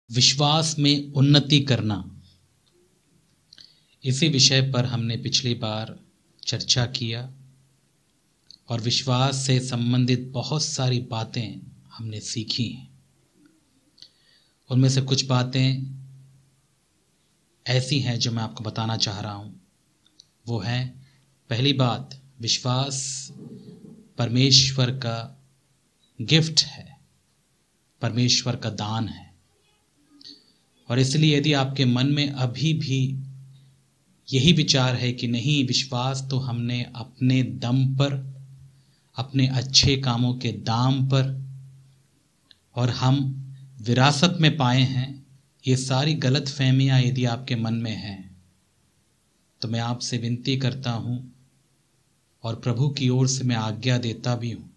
विश्वास में उन्नति करना, इसी विषय पर हमने पिछली बार चर्चा किया और विश्वास से संबंधित बहुत सारी बातें हमने सीखी हैं। उनमें से कुछ बातें ऐसी हैं जो मैं आपको बताना चाह रहा हूँ। वो है, पहली बात, विश्वास परमेश्वर का गिफ्ट है, परमेश्वर का दान है। और इसलिए यदि आपके मन में अभी भी यही विचार है कि नहीं, विश्वास तो हमने अपने दम पर, अपने अच्छे कामों के दाम पर और हम विरासत में पाए हैं, ये सारी गलत फहमियाँ यदि आपके मन में हैं तो मैं आपसे विनती करता हूँ और प्रभु की ओर से मैं आज्ञा देता भी हूँ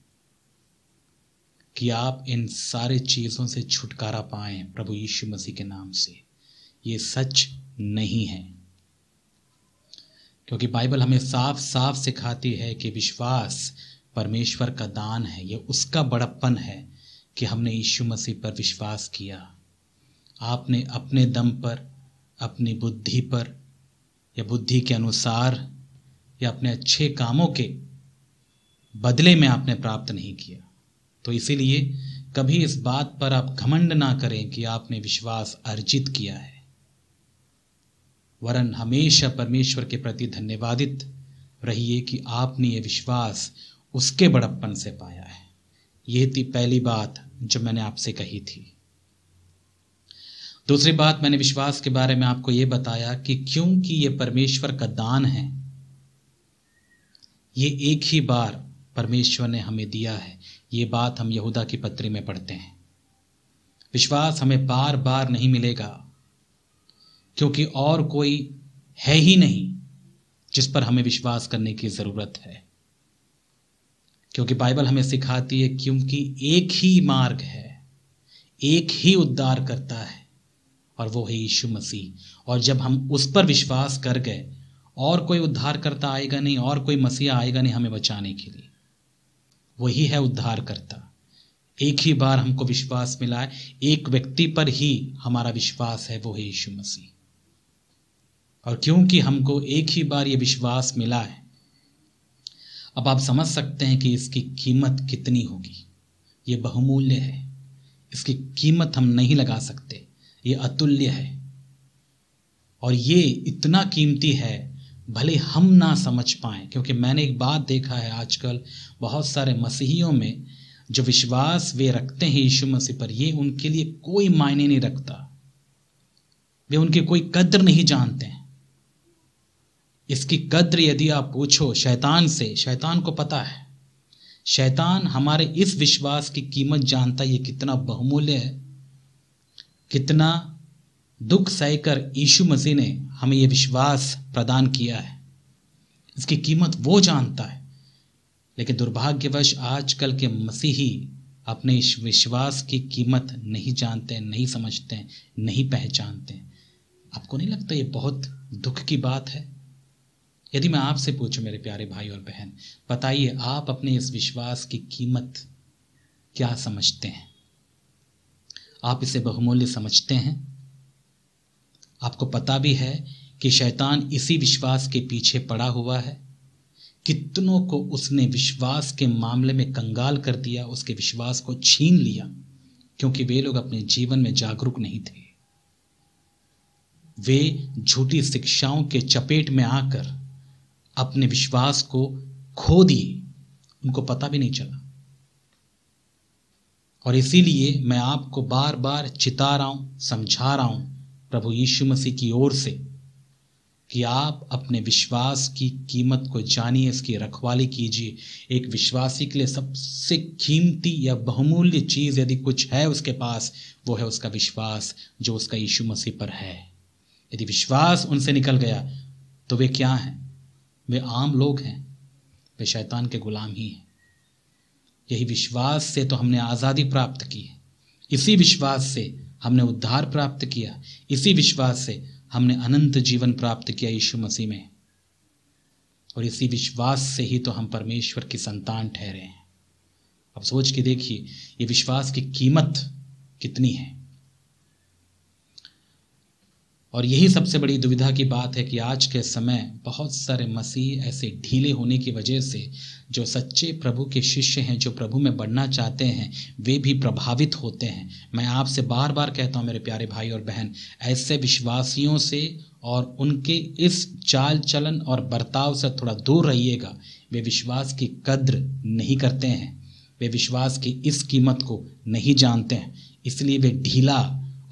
कि आप इन सारे चीज़ों से छुटकारा पाएं प्रभु यीशु मसीह के नाम से। ये सच नहीं है, क्योंकि बाइबल हमें साफ साफ सिखाती है कि विश्वास परमेश्वर का दान है। ये उसका बड़प्पन है कि हमने यीशु मसीह पर विश्वास किया। आपने अपने दम पर, अपनी बुद्धि पर या बुद्धि के अनुसार या अपने अच्छे कामों के बदले में आपने प्राप्त नहीं किया। तो इसीलिए कभी इस बात पर आप घमंड ना करें कि आपने विश्वास अर्जित किया है, वरन हमेशा परमेश्वर के प्रति धन्यवादित रहिए कि आपने ये विश्वास उसके बड़प्पन से पाया है। ये थी पहली बात जो मैंने आपसे कही थी। दूसरी बात, मैंने विश्वास के बारे में आपको ये बताया कि क्योंकि ये परमेश्वर का दान है, ये एक ही बार परमेश्वर ने हमें दिया है। ये बात हम यहूदा की पत्री में पढ़ते हैं। विश्वास हमें बार बार नहीं मिलेगा, क्योंकि और कोई है ही नहीं जिस पर हमें विश्वास करने की जरूरत है। क्योंकि बाइबल हमें सिखाती है क्योंकि एक ही मार्ग है, एक ही उद्धार करता है और वो है यीशु मसीह। और जब हम उस पर विश्वास कर गए, और कोई उद्धार करता आएगा नहीं, और कोई मसीहा आएगा नहीं हमें बचाने के लिए। वही है उद्धार करता। एक ही बार हमको विश्वास मिला है, एक व्यक्ति पर ही हमारा विश्वास है, वो है यीशु मसीह। और क्योंकि हमको एक ही बार ये विश्वास मिला है, अब आप समझ सकते हैं कि इसकी कीमत कितनी होगी। ये बहुमूल्य है, इसकी कीमत हम नहीं लगा सकते, ये अतुल्य है। और ये इतना कीमती है भले हम ना समझ पाएं, क्योंकि मैंने एक बात देखा है आजकल बहुत सारे मसीहियों में, जो विश्वास वे रखते हैं यीशु मसीह पर, ये उनके लिए कोई मायने नहीं रखता। वे उनकी कोई कद्र नहीं जानते हैं। इसकी कद्र यदि आप पूछो शैतान से, शैतान को पता है। शैतान हमारे इस विश्वास की कीमत जानता है, ये कितना बहुमूल्य है, कितना दुख सहकर यीशु मसीह ने हमें ये विश्वास प्रदान किया है। इसकी कीमत वो जानता है। लेकिन दुर्भाग्यवश आजकल के मसीही अपने इस विश्वास की कीमत नहीं जानते, नहीं समझते, नहीं पहचानते। आपको नहीं लगता ये बहुत दुख की बात है? यदि मैं आपसे पूछूं मेरे प्यारे भाई और बहन, बताइए आप अपने इस विश्वास की कीमत क्या समझते हैं? आप इसे बहुमूल्य समझते हैं? आपको पता भी है कि शैतान इसी विश्वास के पीछे पड़ा हुआ है। कितनों को उसने विश्वास के मामले में कंगाल कर दिया, उसके विश्वास को छीन लिया, क्योंकि वे लोग अपने जीवन में जागरूक नहीं थे। वे झूठी शिक्षाओं के चपेट में आकर अपने विश्वास को खो दिए, उनको पता भी नहीं चला। और इसीलिए मैं आपको बार बार चिता रहा हूं, समझा रहा हूं प्रभु यीशु मसीह की ओर से कि आप अपने विश्वास की कीमत को जानिए, इसकी रखवाली कीजिए। एक विश्वासी के लिए सबसे कीमती या बहुमूल्य चीज यदि कुछ है उसके पास, वो है उसका विश्वास, जो उसका यीशु मसीह पर है। यदि विश्वास उनसे निकल गया तो वे क्या हैं? वे आम लोग हैं, वे शैतान के गुलाम ही हैं। यही विश्वास से तो हमने आज़ादी प्राप्त की है, इसी विश्वास से हमने उद्धार प्राप्त किया, इसी विश्वास से हमने अनंत जीवन प्राप्त किया यीशु मसीह में। और इसी विश्वास से ही तो हम परमेश्वर की संतान ठहरे हैं। अब सोच के देखिए ये विश्वास की कीमत कितनी है। और यही सबसे बड़ी दुविधा की बात है कि आज के समय बहुत सारे मसीह ऐसे ढीले होने की वजह से जो सच्चे प्रभु के शिष्य हैं, जो प्रभु में बढ़ना चाहते हैं, वे भी प्रभावित होते हैं। मैं आपसे बार बार कहता हूं मेरे प्यारे भाई और बहन, ऐसे विश्वासियों से और उनके इस चाल चलन और बर्ताव से थोड़ा दूर रहिएगा। वे विश्वास की कद्र नहीं करते हैं, वे विश्वास की इस कीमत को नहीं जानते हैं, इसलिए वे ढीला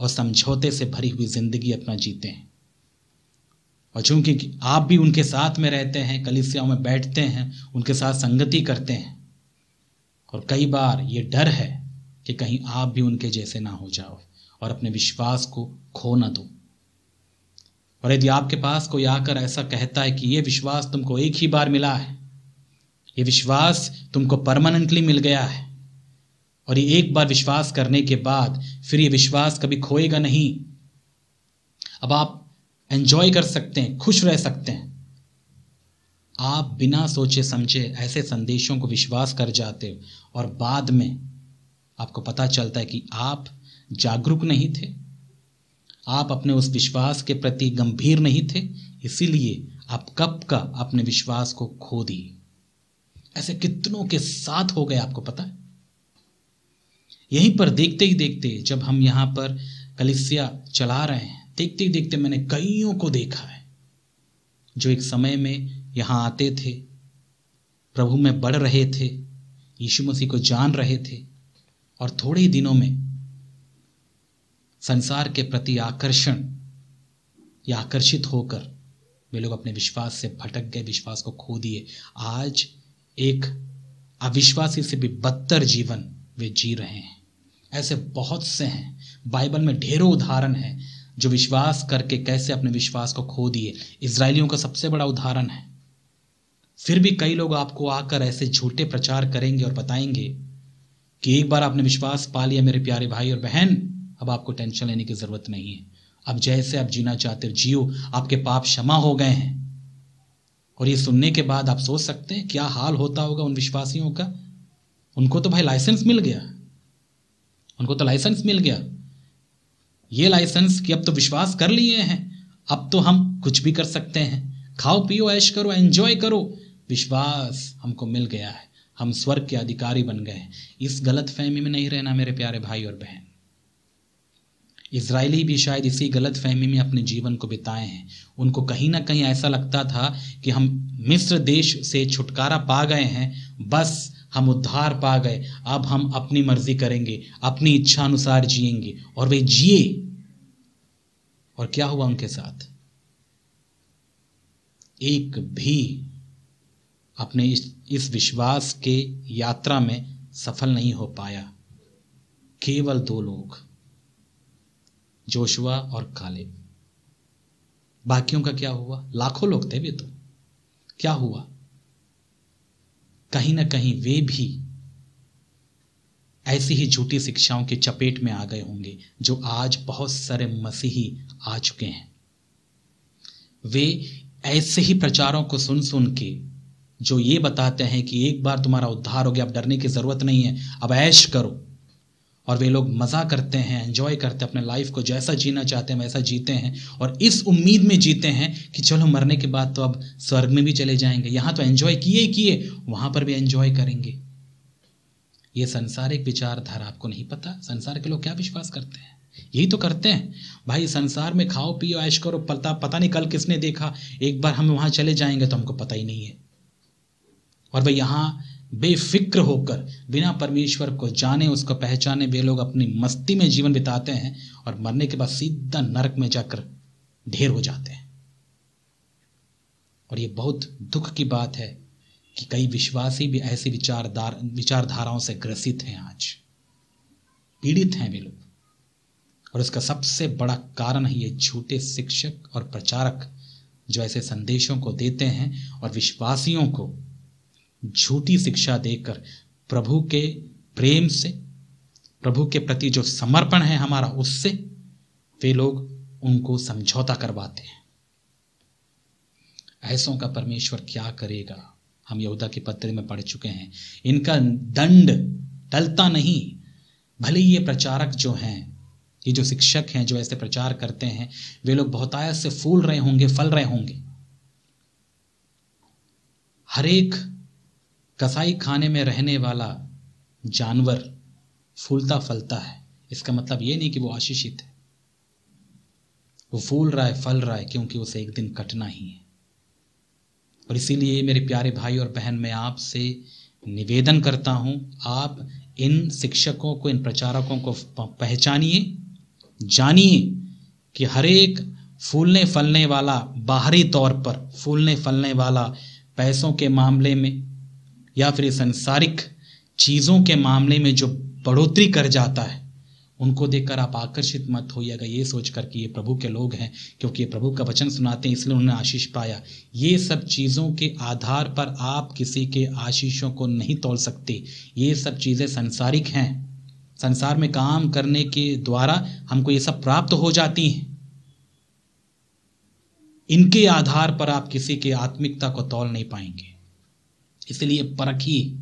और समझौते से भरी हुई जिंदगी अपना जीते हैं। और चूंकि आप भी उनके साथ में रहते हैं, कलीसियाओं में बैठते हैं, उनके साथ संगति करते हैं, और कई बार ये डर है कि कहीं आप भी उनके जैसे ना हो जाओ और अपने विश्वास को खो ना दो। और यदि आपके पास कोई आकर ऐसा कहता है कि ये विश्वास तुमको एक ही बार मिला है, ये विश्वास तुमको परमानेंटली मिल गया है, और ये एक बार विश्वास करने के बाद फिर ये विश्वास कभी खोएगा नहीं, अब आप एंजॉय कर सकते हैं, खुश रह सकते हैं, आप बिना सोचे समझे ऐसे संदेशों को विश्वास कर जाते हो और बाद में आपको पता चलता है कि आप जागरूक नहीं थे, आप अपने उस विश्वास के प्रति गंभीर नहीं थे, इसीलिए आप कब का अपने विश्वास को खो दिए। ऐसे कितनों के साथ हो गए, आपको पता है। यहीं पर देखते ही देखते जब हम यहाँ पर कलीसिया चला रहे हैं, देखते ही देखते मैंने कईयों को देखा है जो एक समय में यहाँ आते थे, प्रभु में बढ़ रहे थे, यीशु मसीह को जान रहे थे, और थोड़े ही दिनों में संसार के प्रति आकर्षण या आकर्षित होकर वे लोग अपने विश्वास से भटक गए, विश्वास को खो दिए। आज एक अविश्वासी से भी बदतर जीवन वे जी रहे हैं। ऐसे बहुत से हैं, बाइबल में ढेरों उदाहरण हैं जो विश्वास करके कैसे अपने विश्वास को खो दिए। इजरायलियों का सबसे बड़ा उदाहरण है। फिर भी कई लोग आपको आकर ऐसे झूठे प्रचार करेंगे और बताएंगे कि एक बार आपने विश्वास पा लिया मेरे प्यारे भाई और बहन, अब आपको टेंशन लेने की जरूरत नहीं है, अब जैसे आप जीना चाहते हो जियो, आपके पाप क्षमा हो गए हैं। और ये सुनने के बाद आप सोच सकते हैं क्या हाल होता होगा उन विश्वासियों का। उनको तो भाई लाइसेंस मिल गया, उनको तो लाइसेंस मिल गया, ये लाइसेंस कि अब तो विश्वास कर लिए हैं, अब तो हम कुछ भी कर सकते हैं, खाओ पियो ऐश करो, एंजॉय करो, विश्वास हमको मिल गया है, हम स्वर्ग के अधिकारी बन गए हैं। इस गलत फहमी में नहीं रहना मेरे प्यारे भाई और बहन। इजरायली भी शायद इसी गलत फहमी में अपने जीवन को बिताए हैं। उनको कहीं ना कहीं ऐसा लगता था कि हम मिस्र देश से छुटकारा पा गए हैं, बस हम उद्धार पा गए, अब हम अपनी मर्जी करेंगे, अपनी इच्छा अनुसार जिएंगे। और वे जिए, और क्या हुआ उनके साथ? एक भी अपने इस विश्वास के यात्रा में सफल नहीं हो पाया। केवल 2 लोग, जोशुआ और कालेब। बाकियों का क्या हुआ? लाखों लोग थे वे तो। क्या हुआ? कहीं ना कहीं वे भी ऐसी ही झूठी शिक्षाओं की चपेट में आ गए होंगे जो आज बहुत सारे मसीही आ चुके हैं। वे ऐसे ही प्रचारों को सुन सुन के जो ये बताते हैं कि एक बार तुम्हारा उद्धार हो गया, अब डरने की जरूरत नहीं है, अब ऐश करो। और वे लोग मजा करते हैं, एंजॉय करते हैं, अपने लाइफ को जैसा जीना चाहते हैं वैसा जीते हैं, और इस उम्मीद में जीते हैं कि चलो मरने के बाद तो अब स्वर्ग में भी चले जाएंगे, यहाँ तो एंजॉय किए ही किए, वहां पर भी एंजॉय करेंगे। ये संसारिक विचारधारा आपको नहीं पता। संसार के लोग क्या विश्वास करते हैं? यही तो करते हैं भाई, संसार में खाओ पियो ऐश करो, पता नहीं कल किसने देखा, एक बार हम वहां चले जाएंगे तो हमको पता ही नहीं है। और वे यहाँ बेफिक्र होकर बिना परमेश्वर को जाने, उसको पहचाने, वे लोग अपनी मस्ती में जीवन बिताते हैं और मरने के बाद सीधा नरक में जाकर ढेर हो जाते हैं। और ये बहुत दुख की बात है कि कई विश्वासी भी ऐसी विचारधाराओं से ग्रसित हैं, आज पीड़ित हैं वे लोग। और इसका सबसे बड़ा कारण है ये झूठे शिक्षक और प्रचारक जो ऐसे संदेशों को देते हैं और विश्वासियों को झूठी शिक्षा देकर प्रभु के प्रेम से, प्रभु के प्रति जो समर्पण है हमारा, उससे वे लोग उनको समझौता करवाते हैं। ऐसों का परमेश्वर क्या करेगा? हम यहूदा के पत्र में पढ़ चुके हैं। इनका दंड टलता नहीं। भले ये प्रचारक जो हैं ये जो शिक्षक हैं, जो ऐसे प्रचार करते हैं, वे लोग बहुतायत से फूल रहे होंगे, फल रहे होंगे। हर एक कसाई खाने में रहने वाला जानवर फूलता फलता है, इसका मतलब ये नहीं कि वो आशीषित है। वो फूल रहा है, फल रहा है, क्योंकि उसे एक दिन कटना ही है। और इसीलिए मेरे प्यारे भाई और बहन, मैं आपसे निवेदन करता हूं, आप इन शिक्षकों को, इन प्रचारकों को पहचानिए, जानिए कि हर एक फूलने फलने वाला, बाहरी तौर पर फूलने फलने वाला, पैसों के मामले में या फिर सांसारिक चीज़ों के मामले में जो बढ़ोतरी कर जाता है, उनको देखकर आप आकर्षित मत होइएगा ये सोचकर कि ये प्रभु के लोग हैं, क्योंकि ये प्रभु का वचन सुनाते हैं इसलिए उन्होंने आशीष पाया। ये सब चीज़ों के आधार पर आप किसी के आशीषों को नहीं तोल सकते। ये सब चीज़ें सांसारिक हैं, संसार में काम करने के द्वारा हमको ये सब प्राप्त हो जाती हैं। इनके आधार पर आप किसी की आत्मिकता को तौल नहीं पाएंगे। इसलिए परखिए।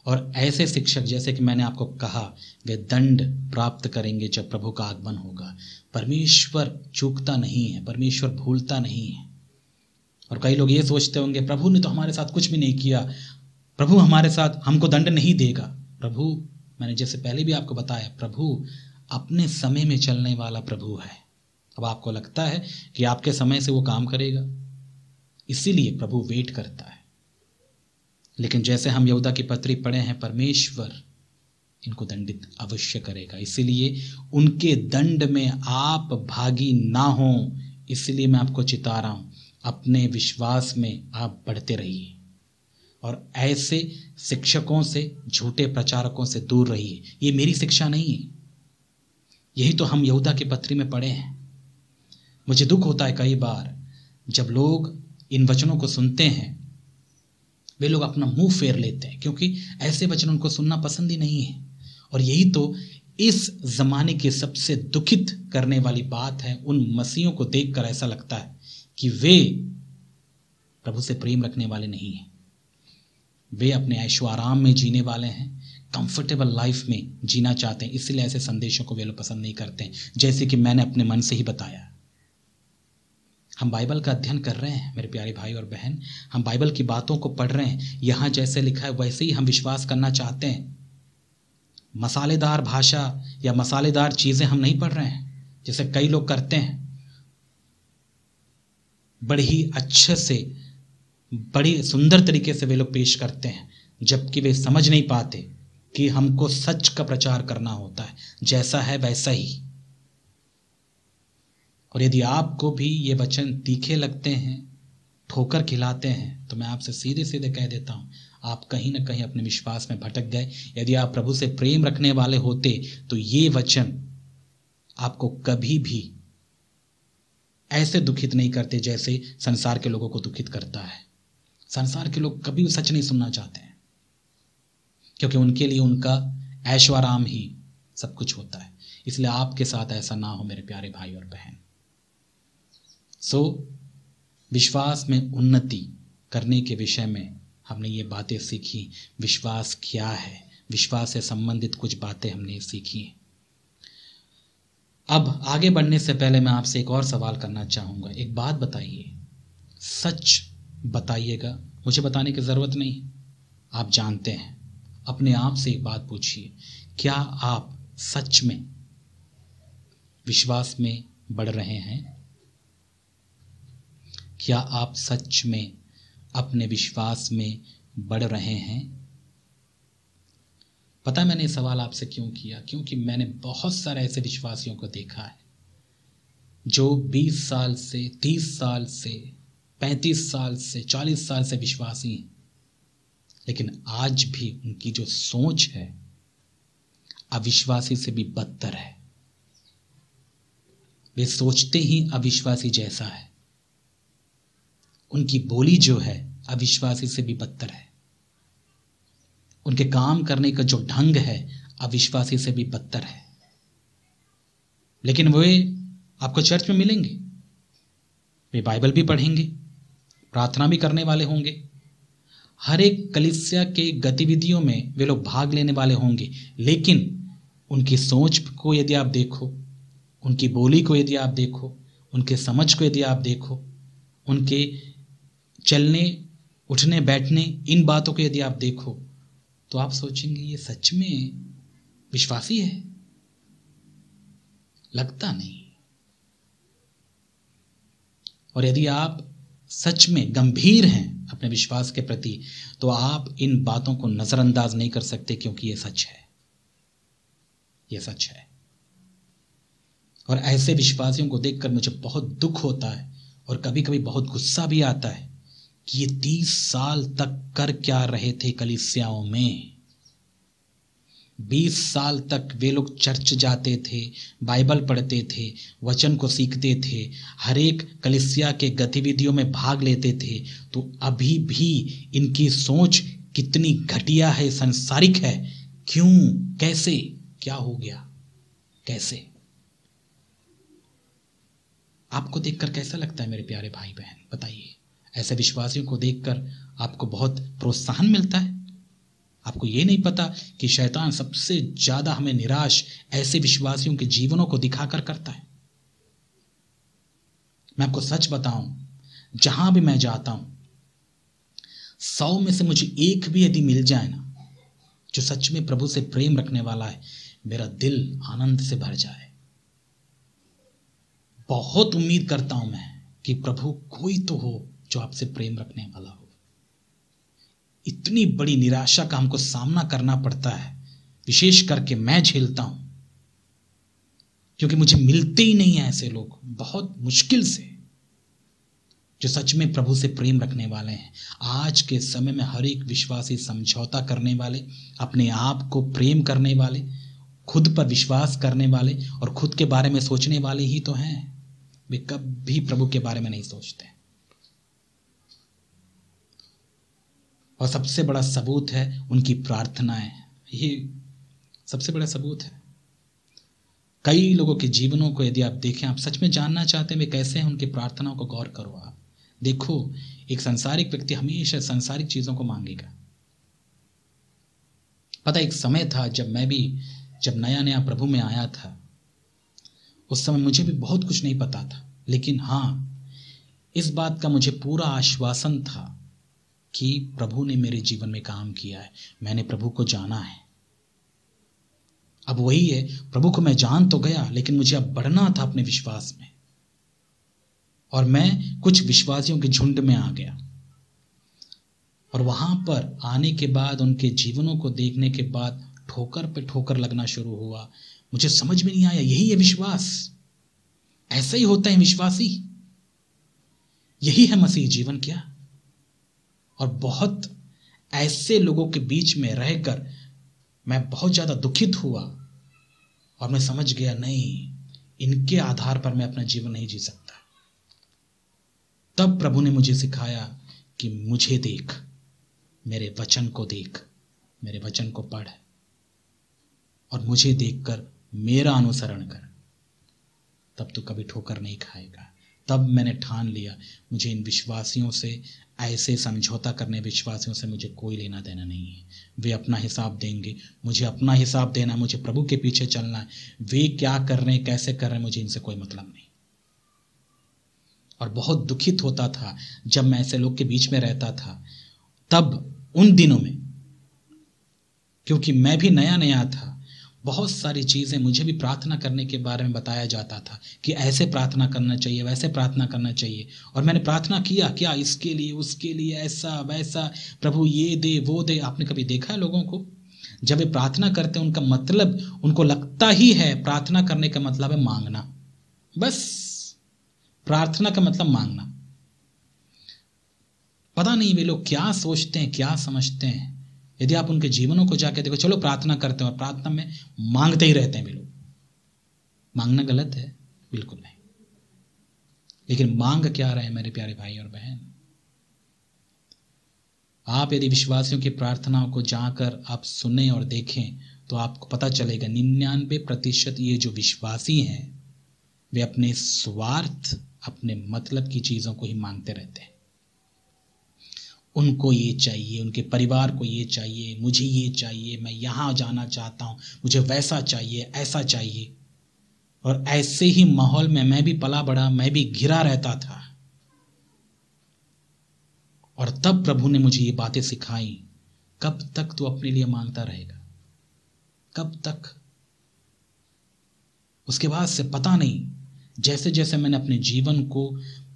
और ऐसे शिक्षक, जैसे कि मैंने आपको कहा, वे दंड प्राप्त करेंगे जब प्रभु का आगमन होगा। परमेश्वर चूकता नहीं है, परमेश्वर भूलता नहीं है। और कई लोग ये सोचते होंगे, प्रभु ने तो हमारे साथ कुछ भी नहीं किया, प्रभु हमारे साथ हमको दंड नहीं देगा। प्रभु, मैंने जैसे पहले भी आपको बताया, प्रभु अपने समय में चलने वाला प्रभु है। अब आपको लगता है कि आपके समय से वो काम करेगा, इसीलिए प्रभु वेट करता है। लेकिन जैसे हम यहूदा की पत्री पढ़े हैं, परमेश्वर इनको दंडित अवश्य करेगा। इसीलिए उनके दंड में आप भागी ना हो, इसलिए मैं आपको चिता रहा हूं, अपने विश्वास में आप बढ़ते रहिए और ऐसे शिक्षकों से, झूठे प्रचारकों से दूर रहिए। ये मेरी शिक्षा नहीं है, यही तो हम यहूदा की पत्री में पढ़े हैं। मुझे दुख होता है कई बार जब लोग इन वचनों को सुनते हैं, वे लोग अपना मुंह फेर लेते हैं, क्योंकि ऐसे वचन उनको सुनना पसंद ही नहीं है। और यही तो इस जमाने की सबसे दुखित करने वाली बात है। उन मसीहों को देखकर ऐसा लगता है कि वे प्रभु से प्रेम रखने वाले नहीं हैं, वे अपने ऐशो आराम में जीने वाले हैं, कंफर्टेबल लाइफ में जीना चाहते हैं। इसलिए ऐसे संदेशों को वे लोग पसंद नहीं करते हैं, जैसे कि मैंने अपने मन से ही बताया। हम बाइबल का अध्ययन कर रहे हैं मेरे प्यारे भाई और बहन, हम बाइबल की बातों को पढ़ रहे हैं, यहाँ जैसे लिखा है वैसे ही हम विश्वास करना चाहते हैं। मसालेदार भाषा या मसालेदार चीज़ें हम नहीं पढ़ रहे हैं जैसे कई लोग करते हैं। बड़े ही अच्छे से, बड़ी सुंदर तरीके से वे लोग पेश करते हैं, जबकि वे समझ नहीं पाते कि हमको सच का प्रचार करना होता है, जैसा है वैसा ही। और यदि आपको भी ये वचन तीखे लगते हैं, ठोकर खिलाते हैं, तो मैं आपसे सीधे सीधे कह देता हूँ, आप कहीं ना कहीं अपने विश्वास में भटक गए। यदि आप प्रभु से प्रेम रखने वाले होते तो ये वचन आपको कभी भी ऐसे दुखित नहीं करते जैसे संसार के लोगों को दुखित करता है। संसार के लोग कभी सच नहीं सुनना चाहते हैं, क्योंकि उनके लिए उनका ऐशो आराम ही सब कुछ होता है। इसलिए आपके साथ ऐसा ना हो मेरे प्यारे भाई और बहन। विश्वास में उन्नति करने के विषय में हमने ये बातें सीखी। विश्वास क्या है, विश्वास से संबंधित कुछ बातें हमने सीखी। अब आगे बढ़ने से पहले मैं आपसे एक और सवाल करना चाहूँगा। एक बात बताइए, सच बताइएगा, मुझे बताने की ज़रूरत नहीं, आप जानते हैं। अपने आप से एक बात पूछिए, क्या आप सच में विश्वास में बढ़ रहे हैं? क्या आप सच में अपने विश्वास में बढ़ रहे हैं? पता है मैंने ये सवाल आपसे क्यों किया? क्योंकि मैंने बहुत सारे ऐसे विश्वासियों को देखा है जो 20 साल से, 30 साल से, 35 साल से, 40 साल से विश्वासी हैं, लेकिन आज भी उनकी जो सोच है अविश्वासी से भी बदतर है। वे सोचते ही अविश्वासी जैसा है, उनकी बोली जो है अविश्वासी से भी बदतर है, उनके काम करने का जो ढंग है अविश्वासी से भी बदतर है। लेकिन वे आपको चर्च में मिलेंगे, वे बाइबल भी पढ़ेंगे, प्रार्थना भी करने वाले होंगे, हर एक कलीसिया के गतिविधियों में वे लोग भाग लेने वाले होंगे, लेकिन उनकी सोच को यदि आप देखो, उनकी बोली को यदि आप देखो, उनके समझ को यदि आप देखो, उनके चलने उठने बैठने इन बातों को यदि आप देखो, तो आप सोचेंगे ये सच में विश्वासी है? लगता नहीं। और यदि आप सच में गंभीर हैं अपने विश्वास के प्रति, तो आप इन बातों को नजरअंदाज नहीं कर सकते, क्योंकि ये सच है, ये सच है। और ऐसे विश्वासियों को देखकर मुझे बहुत दुख होता है और कभी कभी बहुत गुस्सा भी आता है कि ये 30 साल तक कर क्या रहे थे कलीसियाओं में। 20 साल तक वे लोग चर्च जाते थे, बाइबल पढ़ते थे, वचन को सीखते थे, हर एक कलीसिया के गतिविधियों में भाग लेते थे, तो अभी भी इनकी सोच कितनी घटिया है, संसारिक है। क्यों? कैसे? क्या हो गया? कैसे? आपको देखकर कैसा लगता है मेरे प्यारे भाई बहन? बताइए। ऐसे विश्वासियों को देखकर आपको बहुत प्रोत्साहन मिलता है? आपको ये नहीं पता कि शैतान सबसे ज्यादा हमें निराश ऐसे विश्वासियों के जीवनों को दिखाकर करता है? मैं आपको सच बताऊं, जहां भी मैं जाता हूं, 100 में से मुझे एक भी यदि मिल जाए ना, जो सच में प्रभु से प्रेम रखने वाला है, मेरा दिल आनंद से भर जाए। बहुत उम्मीद करता हूं मैं कि प्रभु कोई तो हो जो आपसे प्रेम रखने वाला हो। इतनी बड़ी निराशा का हमको सामना करना पड़ता है, विशेष करके मैं झेलता हूं, क्योंकि मुझे मिलते ही नहीं है ऐसे लोग, बहुत मुश्किल से, जो सच में प्रभु से प्रेम रखने वाले हैं। आज के समय में हर एक विश्वासी समझौता करने वाले, अपने आप को प्रेम करने वाले, खुद पर विश्वास करने वाले और खुद के बारे में सोचने वाले ही तो हैं। वे कभी प्रभु के बारे में नहीं सोचते। और सबसे बड़ा सबूत है उनकी प्रार्थनाएं। ये सबसे बड़ा सबूत है। कई लोगों के जीवनों को यदि आप देखें, आप सच में जानना चाहते हैं वे कैसे हैं, उनकी प्रार्थनाओं को गौर करो। आप देखो, एक संसारिक व्यक्ति हमेशा संसारिक चीजों को मांगेगा। पता, एक समय था जब नया नया प्रभु में आया था, उस समय मुझे भी बहुत कुछ नहीं पता था, लेकिन हाँ, इस बात का मुझे पूरा आश्वासन था कि प्रभु ने मेरे जीवन में काम किया है, मैंने प्रभु को जाना है। अब वही है, प्रभु को मैं जान तो गया, लेकिन मुझे अब बढ़ना था अपने विश्वास में, और मैं कुछ विश्वासियों के झुंड में आ गया। और वहां पर आने के बाद, उनके जीवनों को देखने के बाद ठोकर पे ठोकर लगना शुरू हुआ। मुझे समझ में नहीं आया, यही है विश्वास? ऐसा ही होता है विश्वासी? यही है मसीह जीवन क्या? और बहुत ऐसे लोगों के बीच में रहकर मैं बहुत ज्यादा दुखित हुआ, और मैं समझ गया, नहीं, इनके आधार पर मैं अपना जीवन नहीं जी सकता। तब प्रभु ने मुझे सिखाया कि मुझे देख, मेरे वचन को देख, मेरे वचन को पढ़, और मुझे देखकर मेरा अनुसरण कर, तब तो कभी ठोकर नहीं खाएगा। तब मैंने ठान लिया, मुझे इन विश्वासियों से, ऐसे समझौता करने विश्वासियों से मुझे कोई लेना देना नहीं है। वे अपना हिसाब देंगे, मुझे अपना हिसाब देना है, मुझे प्रभु के पीछे चलना है। वे क्या कर रहे हैं, कैसे कर रहे हैं, मुझे इनसे कोई मतलब नहीं। और बहुत दुखित होता था जब मैं ऐसे लोग के बीच में रहता था, तब उन दिनों में, क्योंकि मैं भी नया नया था, बहुत सारी चीजें मुझे भी प्रार्थना करने के बारे में बताया जाता था कि ऐसे प्रार्थना करना चाहिए, वैसे प्रार्थना करना चाहिए। और मैंने प्रार्थना किया, क्या इसके लिए, उसके लिए, ऐसा वैसा, प्रभु ये दे वो दे। आपने कभी देखा है लोगों को जब वे प्रार्थना करते हैं, उनका मतलब, उनको लगता ही है प्रार्थना करने का मतलब है मांगना, बस प्रार्थना का मतलब मांगना। पता नहीं वे लोग क्या सोचते हैं, क्या समझते हैं। यदि आप उनके जीवनों को जाके देखो, चलो प्रार्थना करते हैं और प्रार्थना में मांगते ही रहते हैं वे लोग। मांगना गलत है? बिल्कुल नहीं। लेकिन मांग क्या रहे हैं मेरे प्यारे भाई और बहन? आप यदि विश्वासियों की प्रार्थनाओं को जाकर आप सुने और देखें, तो आपको पता चलेगा 99% ये जो विश्वासी हैं, वे अपने स्वार्थ, अपने मतलब की चीजों को ही मांगते रहते हैं। उनको ये चाहिए, उनके परिवार को ये चाहिए, मुझे ये चाहिए, मैं यहाँ जाना चाहता हूँ, मुझे वैसा चाहिए, ऐसा चाहिए। और ऐसे ही माहौल में मैं भी पला बड़ा, मैं भी घिरा रहता था। और तब प्रभु ने मुझे ये बातें सिखाई, कब तक तू अपने लिए मांगता रहेगा, कब तक। उसके बाद से पता नहीं, जैसे जैसे मैंने अपने जीवन को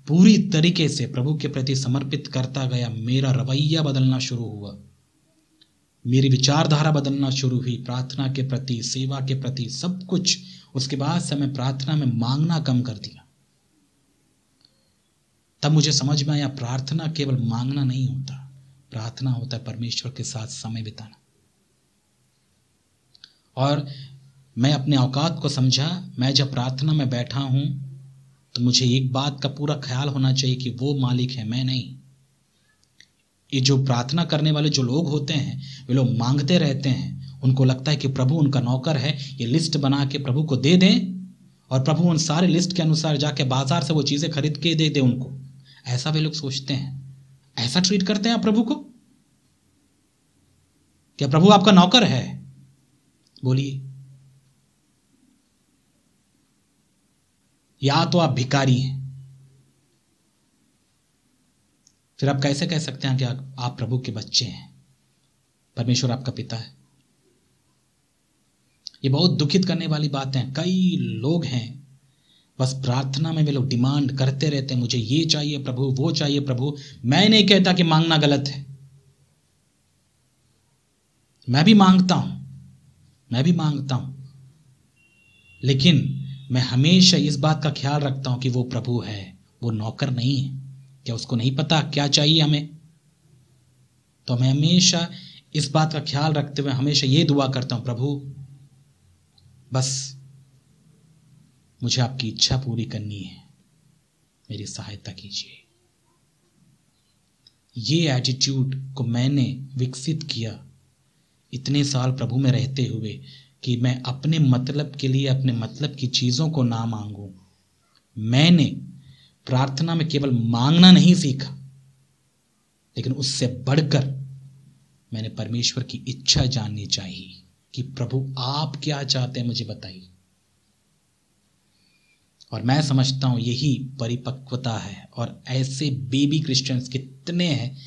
पूरी तरीके से प्रभु के प्रति समर्पित करता गया, मेरा रवैया बदलना शुरू हुआ, मेरी विचारधारा बदलना शुरू हुई, प्रार्थना के प्रति, सेवा के प्रति, सब कुछ। उसके बाद से मैं प्रार्थना में मांगना कम कर दिया। तब मुझे समझ में आया, प्रार्थना केवल मांगना नहीं होता, प्रार्थना होता है परमेश्वर के साथ समय बिताना। और मैं अपने औकात को समझा। मैं जब प्रार्थना में बैठा हूं तो मुझे एक बात का पूरा ख्याल होना चाहिए कि वो मालिक है, मैं नहीं। ये जो प्रार्थना करने वाले जो लोग होते हैं, वे लोग मांगते रहते हैं। उनको लगता है कि प्रभु उनका नौकर है, ये लिस्ट बना के प्रभु को दे दें और प्रभु उन सारे लिस्ट के अनुसार जाके बाजार से वो चीजें खरीद के दे दे उनको। ऐसा वे लोग सोचते हैं। ऐसा ट्रीट करते हैं आप प्रभु को? क्या प्रभु आपका नौकर है? बोलिए। या तो आप भिखारी हैं। फिर आप कैसे कह सकते हैं कि आप प्रभु के बच्चे हैं, परमेश्वर आपका पिता है? ये बहुत दुखित करने वाली बातें हैं। कई लोग हैं, बस प्रार्थना में वे लोग डिमांड करते रहते हैं, मुझे ये चाहिए प्रभु, वो चाहिए प्रभु। मैं नहीं कहता कि मांगना गलत है, मैं भी मांगता हूं, लेकिन मैं हमेशा इस बात का ख्याल रखता हूं कि वो प्रभु है, वो नौकर नहीं है। क्या उसको नहीं पता क्या चाहिए हमें? तो मैं हमेशा इस बात का ख्याल रखते हुए हमेशा ये दुआ करता हूं, प्रभु बस मुझे आपकी इच्छा पूरी करनी है, मेरी सहायता कीजिए। ये एटीट्यूड को मैंने विकसित किया इतने साल प्रभु में रहते हुए, कि मैं अपने मतलब के लिए अपने मतलब की चीजों को ना मांगूं। मैंने प्रार्थना में केवल मांगना नहीं सीखा, लेकिन उससे बढ़कर मैंने परमेश्वर की इच्छा जाननी चाहिए कि प्रभु आप क्या चाहते हैं, मुझे बताइए। और मैं समझता हूं यही परिपक्वता है। और ऐसे बेबी क्रिश्चियंस कितने हैं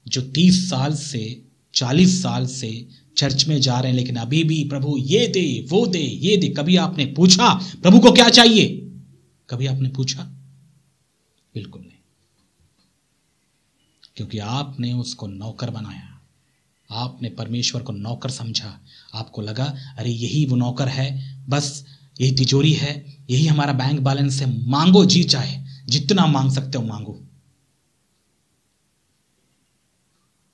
जो 30 साल से 40 साल से चर्च में जा रहे हैं, लेकिन अभी भी प्रभु ये दे, वो दे, ये दे। कभी आपने पूछा प्रभु को क्या चाहिए? कभी आपने पूछा? बिल्कुल नहीं, क्योंकि आपने उसको नौकर बनाया, आपने परमेश्वर को नौकर समझा। आपको लगा अरे यही वो नौकर है, बस यही तिजोरी है, यही हमारा बैंक बैलेंस है, मांगो जी चाहे, जितना मांग सकते हो मांगो।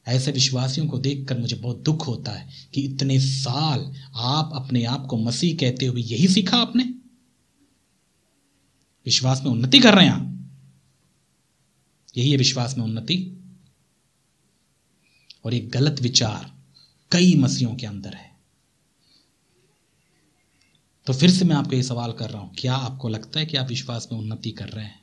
ऐसे विश्वासियों को देखकर मुझे बहुत दुख होता है कि इतने साल आप अपने आप को मसीह कहते हुए यही सीखा आपने? विश्वास में उन्नति कर रहे हैं आप? यही है विश्वास में उन्नति? और एक गलत विचार कई मसीहों के अंदर है। तो फिर से मैं आपको ये सवाल कर रहा हूं, क्या आपको लगता है कि आप विश्वास में उन्नति कर रहे हैं?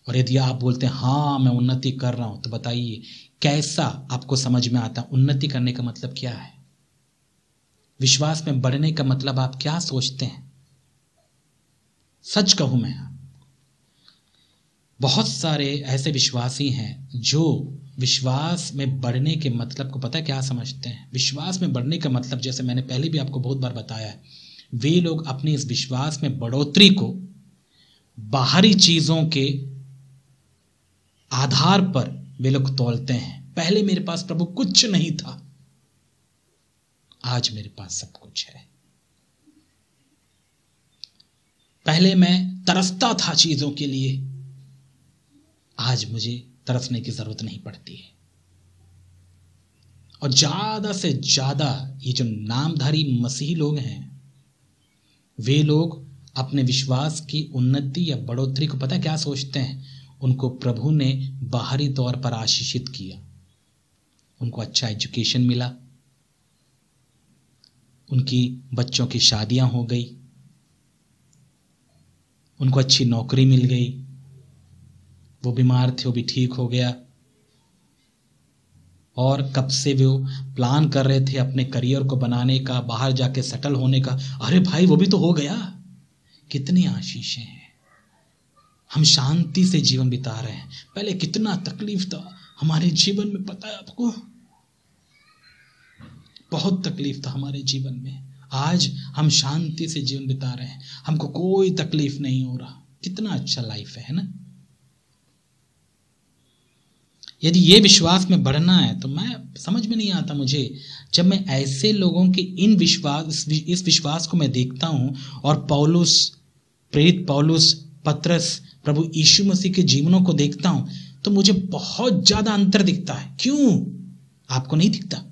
और यदि आप बोलते हैं हाँ मैं उन्नति कर रहा हूं, तो बताइए कैसा आपको समझ में आता है? उन्नति करने का मतलब क्या है? विश्वास में बढ़ने का मतलब आप क्या सोचते हैं? सच कहूं मैं, बहुत सारे ऐसे विश्वासी हैं जो विश्वास में बढ़ने के मतलब को पता है क्या समझते हैं? विश्वास में बढ़ने का मतलब, जैसे मैंने पहले भी आपको बहुत बार बताया है, वे लोग अपने इस विश्वास में बढ़ोतरी को बाहरी चीजों के आधार पर वे लोग तौलते हैं। पहले मेरे पास प्रभु कुछ नहीं था, आज मेरे पास सब कुछ है। पहले मैं तरसता था चीजों के लिए, आज मुझे तरसने की जरूरत नहीं पड़ती है। और ज्यादा से ज्यादा ये जो नामधारी मसीही लोग हैं, वे लोग अपने विश्वास की उन्नति या बढ़ोतरी को पता है क्या सोचते हैं? उनको प्रभु ने बाहरी तौर पर आशीषित किया, उनको अच्छा एजुकेशन मिला, उनकी बच्चों की शादियां हो गई, उनको अच्छी नौकरी मिल गई, वो बीमार थे वो भी ठीक हो गया, और कब से वो प्लान कर रहे थे अपने करियर को बनाने का, बाहर जाके सेटल होने का। अरे भाई वो भी तो हो गया। कितनी आशीषें हैं। हम शांति से जीवन बिता रहे हैं। पहले कितना तकलीफ था हमारे जीवन में, पता है आपको? बहुत तकलीफ था हमारे जीवन में। आज हम शांति से जीवन बिता रहे हैं, हमको कोई तकलीफ नहीं हो रहा। कितना अच्छा लाइफ है ना? यदि ये विश्वास में बढ़ना है तो मैं समझ में नहीं आता मुझे, जब मैं ऐसे लोगों के इस विश्वास को मैं देखता हूं और पौलुस, प्रेरित पौलुस, पतरस, प्रभु यीशु मसीह के जीवनों को देखता हूं तो मुझे बहुत ज्यादा अंतर दिखता है। क्यों? आपको नहीं दिखता?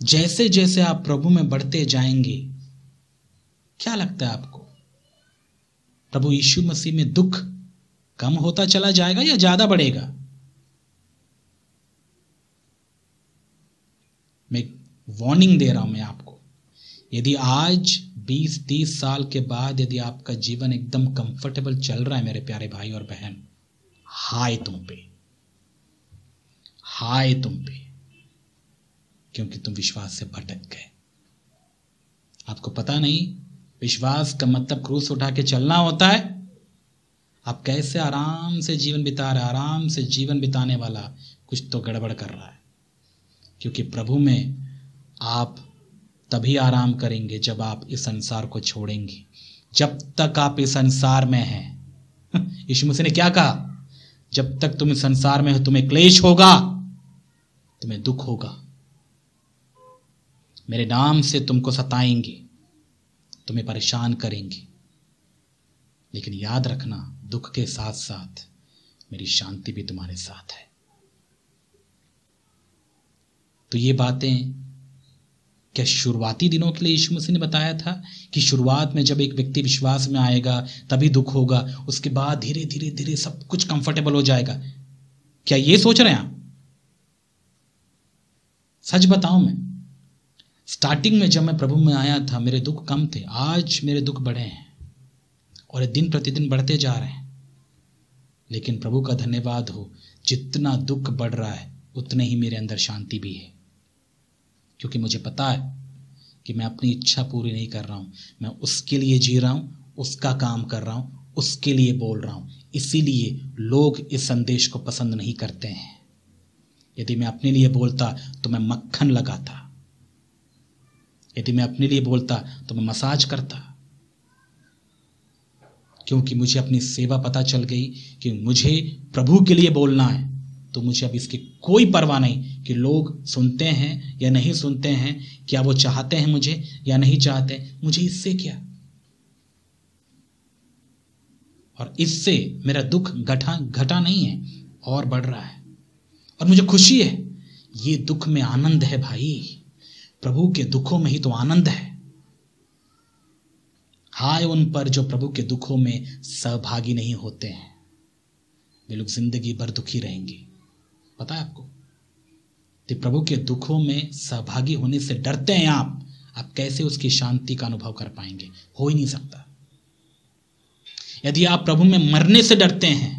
जैसे जैसे आप प्रभु में बढ़ते जाएंगे, क्या लगता है आपको, प्रभु यीशु मसीह में दुख कम होता चला जाएगा या ज्यादा बढ़ेगा? मैं वार्निंग दे रहा हूं मैं आपको, यदि आज 20-30 साल के बाद यदि आपका जीवन एकदम कंफर्टेबल चल रहा है मेरे प्यारे भाई और बहन, हाय तुम पे, हाय तुम पे, क्योंकि तुम विश्वास से भटक गए। आपको पता नहीं विश्वास का मतलब क्रूस उठा के चलना होता है। आप कैसे आराम से जीवन बिता रहे, आराम से जीवन बिताने वाला कुछ तो गड़बड़ कर रहा है। क्योंकि प्रभु में आप तभी आराम करेंगे जब आप इस संसार को छोड़ेंगे। जब तक आप इस संसार में हैं, यीशु मसीह ने क्या कहा? जब तक तुम इस संसार में हो तुम्हें क्लेश होगा, तुम्हें दुख होगा, मेरे नाम से तुमको सताएंगे, तुम्हें परेशान करेंगे, लेकिन याद रखना दुख के साथ साथ मेरी शांति भी तुम्हारे साथ है। तो ये बातें क्या शुरुआती दिनों के लिए यीशु मसीह ने बताया था कि शुरुआत में जब एक व्यक्ति विश्वास में आएगा तभी दुख होगा, उसके बाद धीरे धीरे धीरे सब कुछ कंफर्टेबल हो जाएगा? क्या ये सोच रहे हैं आप? सच बताऊं, मैं स्टार्टिंग में जब मैं प्रभु में आया था मेरे दुख कम थे, आज मेरे दुख बढ़े हैं और दिन प्रतिदिन बढ़ते जा रहे हैं। लेकिन प्रभु का धन्यवाद हो, जितना दुख बढ़ रहा है उतने ही मेरे अंदर शांति भी है, क्योंकि मुझे पता है कि मैं अपनी इच्छा पूरी नहीं कर रहा हूं, मैं उसके लिए जी रहा हूं, उसका काम कर रहा हूं, उसके लिए बोल रहा हूं। इसीलिए लोग इस संदेश को पसंद नहीं करते हैं। यदि मैं अपने लिए बोलता तो मैं मक्खन लगाता, यदि मैं अपने लिए बोलता तो मैं मसाज करता, क्योंकि मुझे अपनी सेवा पता चल गई कि मुझे प्रभु के लिए बोलना है। तो मुझे अब इसकी कोई परवाह नहीं कि लोग सुनते हैं या नहीं सुनते हैं, क्या वो चाहते हैं मुझे या नहीं चाहते, मुझे इससे क्या। और इससे मेरा दुख घटा नहीं है और बढ़ रहा है, और मुझे खुशी है। ये दुख में आनंद है भाई, प्रभु के दुखों में ही तो आनंद है। हाय उन पर जो प्रभु के दुखों में सहभागी नहीं होते हैं, वे लोग जिंदगी भर दुखी रहेंगे। पता है आपको? तो प्रभु के दुखों में सहभागी होने से डरते हैं आप कैसे उसकी शांति का अनुभव कर पाएंगे? हो ही नहीं सकता। यदि आप प्रभु में मरने से डरते हैं,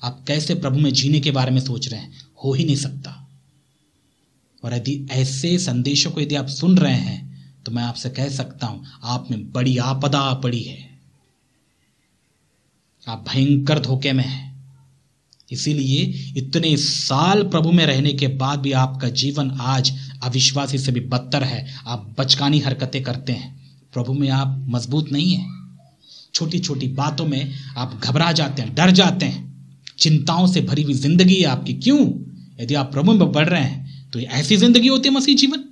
आप कैसे प्रभु में जीने के बारे में सोच रहे हैं? हो ही नहीं सकता। और यदि ऐसे संदेशों को यदि आप सुन रहे हैं तो मैं आपसे कह सकता हूं, आप में बड़ी आपदा पड़ी है, आप भयंकर धोखे में हैं। इसीलिए इतने साल प्रभु में रहने के बाद भी आपका जीवन आज अविश्वासी से भी बदतर है। आप बचकानी हरकतें करते हैं, प्रभु में आप मजबूत नहीं हैं। छोटी छोटी बातों में आप घबरा जाते हैं, डर जाते हैं, चिंताओं से भरी हुई जिंदगी है आपकी। क्यों? यदि आप प्रभु में बढ़ रहे हैं तो ये ऐसी जिंदगी होती है मसीह जीवन।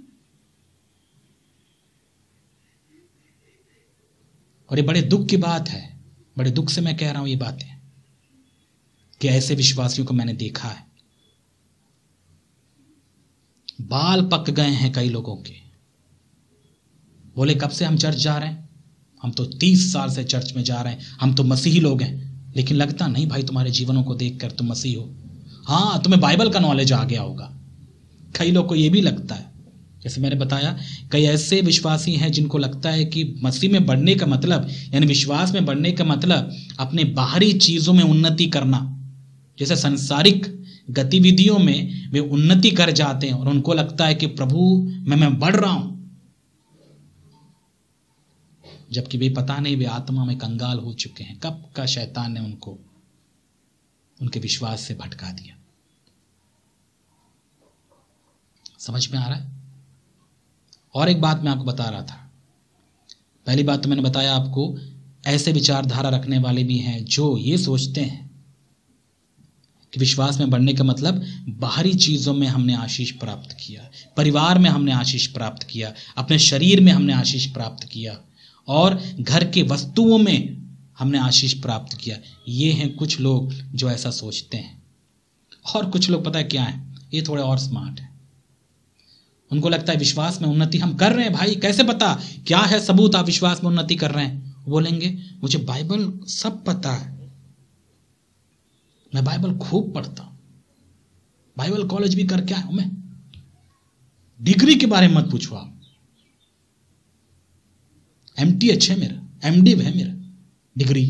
और ये बड़े दुख की बात है, बड़े दुख से मैं कह रहा हूं ये बातें, कि ऐसे विश्वासियों को मैंने देखा है। बाल पक गए हैं कई लोगों के। बोले कब से हम चर्च जा रहे हैं? हम तो 30 साल से चर्च में जा रहे हैं, हम तो मसीही लोग हैं। लेकिन लगता नहीं भाई तुम्हारे जीवनों को देखकर तुम मसीही हो। हाँ, तुम्हें बाइबल का नॉलेज आ गया होगा। कई लोग को यह भी लगता है, जैसे मैंने बताया, कई ऐसे विश्वासी हैं जिनको लगता है कि मसीह में बढ़ने का मतलब, यानी विश्वास में बढ़ने का मतलब अपने बाहरी चीजों में उन्नति करना, जैसे संसारिक गतिविधियों में वे उन्नति कर जाते हैं और उनको लगता है कि प्रभु में मैं बढ़ रहा हूं, जबकि वे पता नहीं वे आत्मा में कंगाल हो चुके हैं। कब का शैतान ने उनको उनके विश्वास से भटका दिया। समझ में आ रहा है? और एक बात मैं आपको बता रहा था। पहली बात तो मैंने बताया आपको, ऐसे विचारधारा रखने वाले भी हैं जो ये सोचते हैं कि विश्वास में बढ़ने का मतलब बाहरी चीजों में हमने आशीष प्राप्त किया, परिवार में हमने आशीष प्राप्त किया, अपने शरीर में हमने आशीष प्राप्त किया और घर के वस्तुओं में हमने आशीष प्राप्त किया। ये हैं कुछ लोग जो ऐसा सोचते हैं। और कुछ लोग पता है क्या है, ये थोड़े और स्मार्ट है। उनको लगता है विश्वास में उन्नति हम कर रहे हैं। भाई कैसे पता, क्या है सबूत आप विश्वास में उन्नति कर रहे हैं? बोलेंगे मुझे बाइबल सब पता है, मैं बाइबल खूब पढ़ता हूं, बाइबल कॉलेज भी करके आया हूं मैं। डिग्री के बारे में मत पूछो आप, MTH है मेरा, MD है मेरा डिग्री।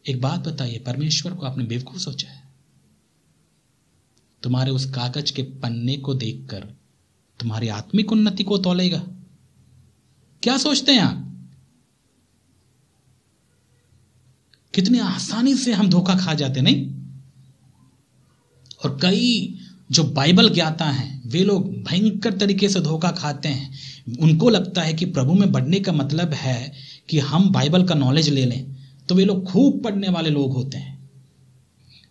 एक बात बताइए, परमेश्वर को आपने बेवकूफ सोचा है? तुम्हारे उस कागज के पन्ने को देखकर तुम्हारी आत्मिक उन्नति को तौलेगा? क्या सोचते हैं आप? कितनी आसानी से हम धोखा खा जाते नहीं? और कई जो बाइबल ज्ञाता हैं वे लोग भयंकर तरीके से धोखा खाते हैं। उनको लगता है कि प्रभु में बढ़ने का मतलब है कि हम बाइबल का नॉलेज ले लें, तो वे लोग खूब पढ़ने वाले लोग होते हैं,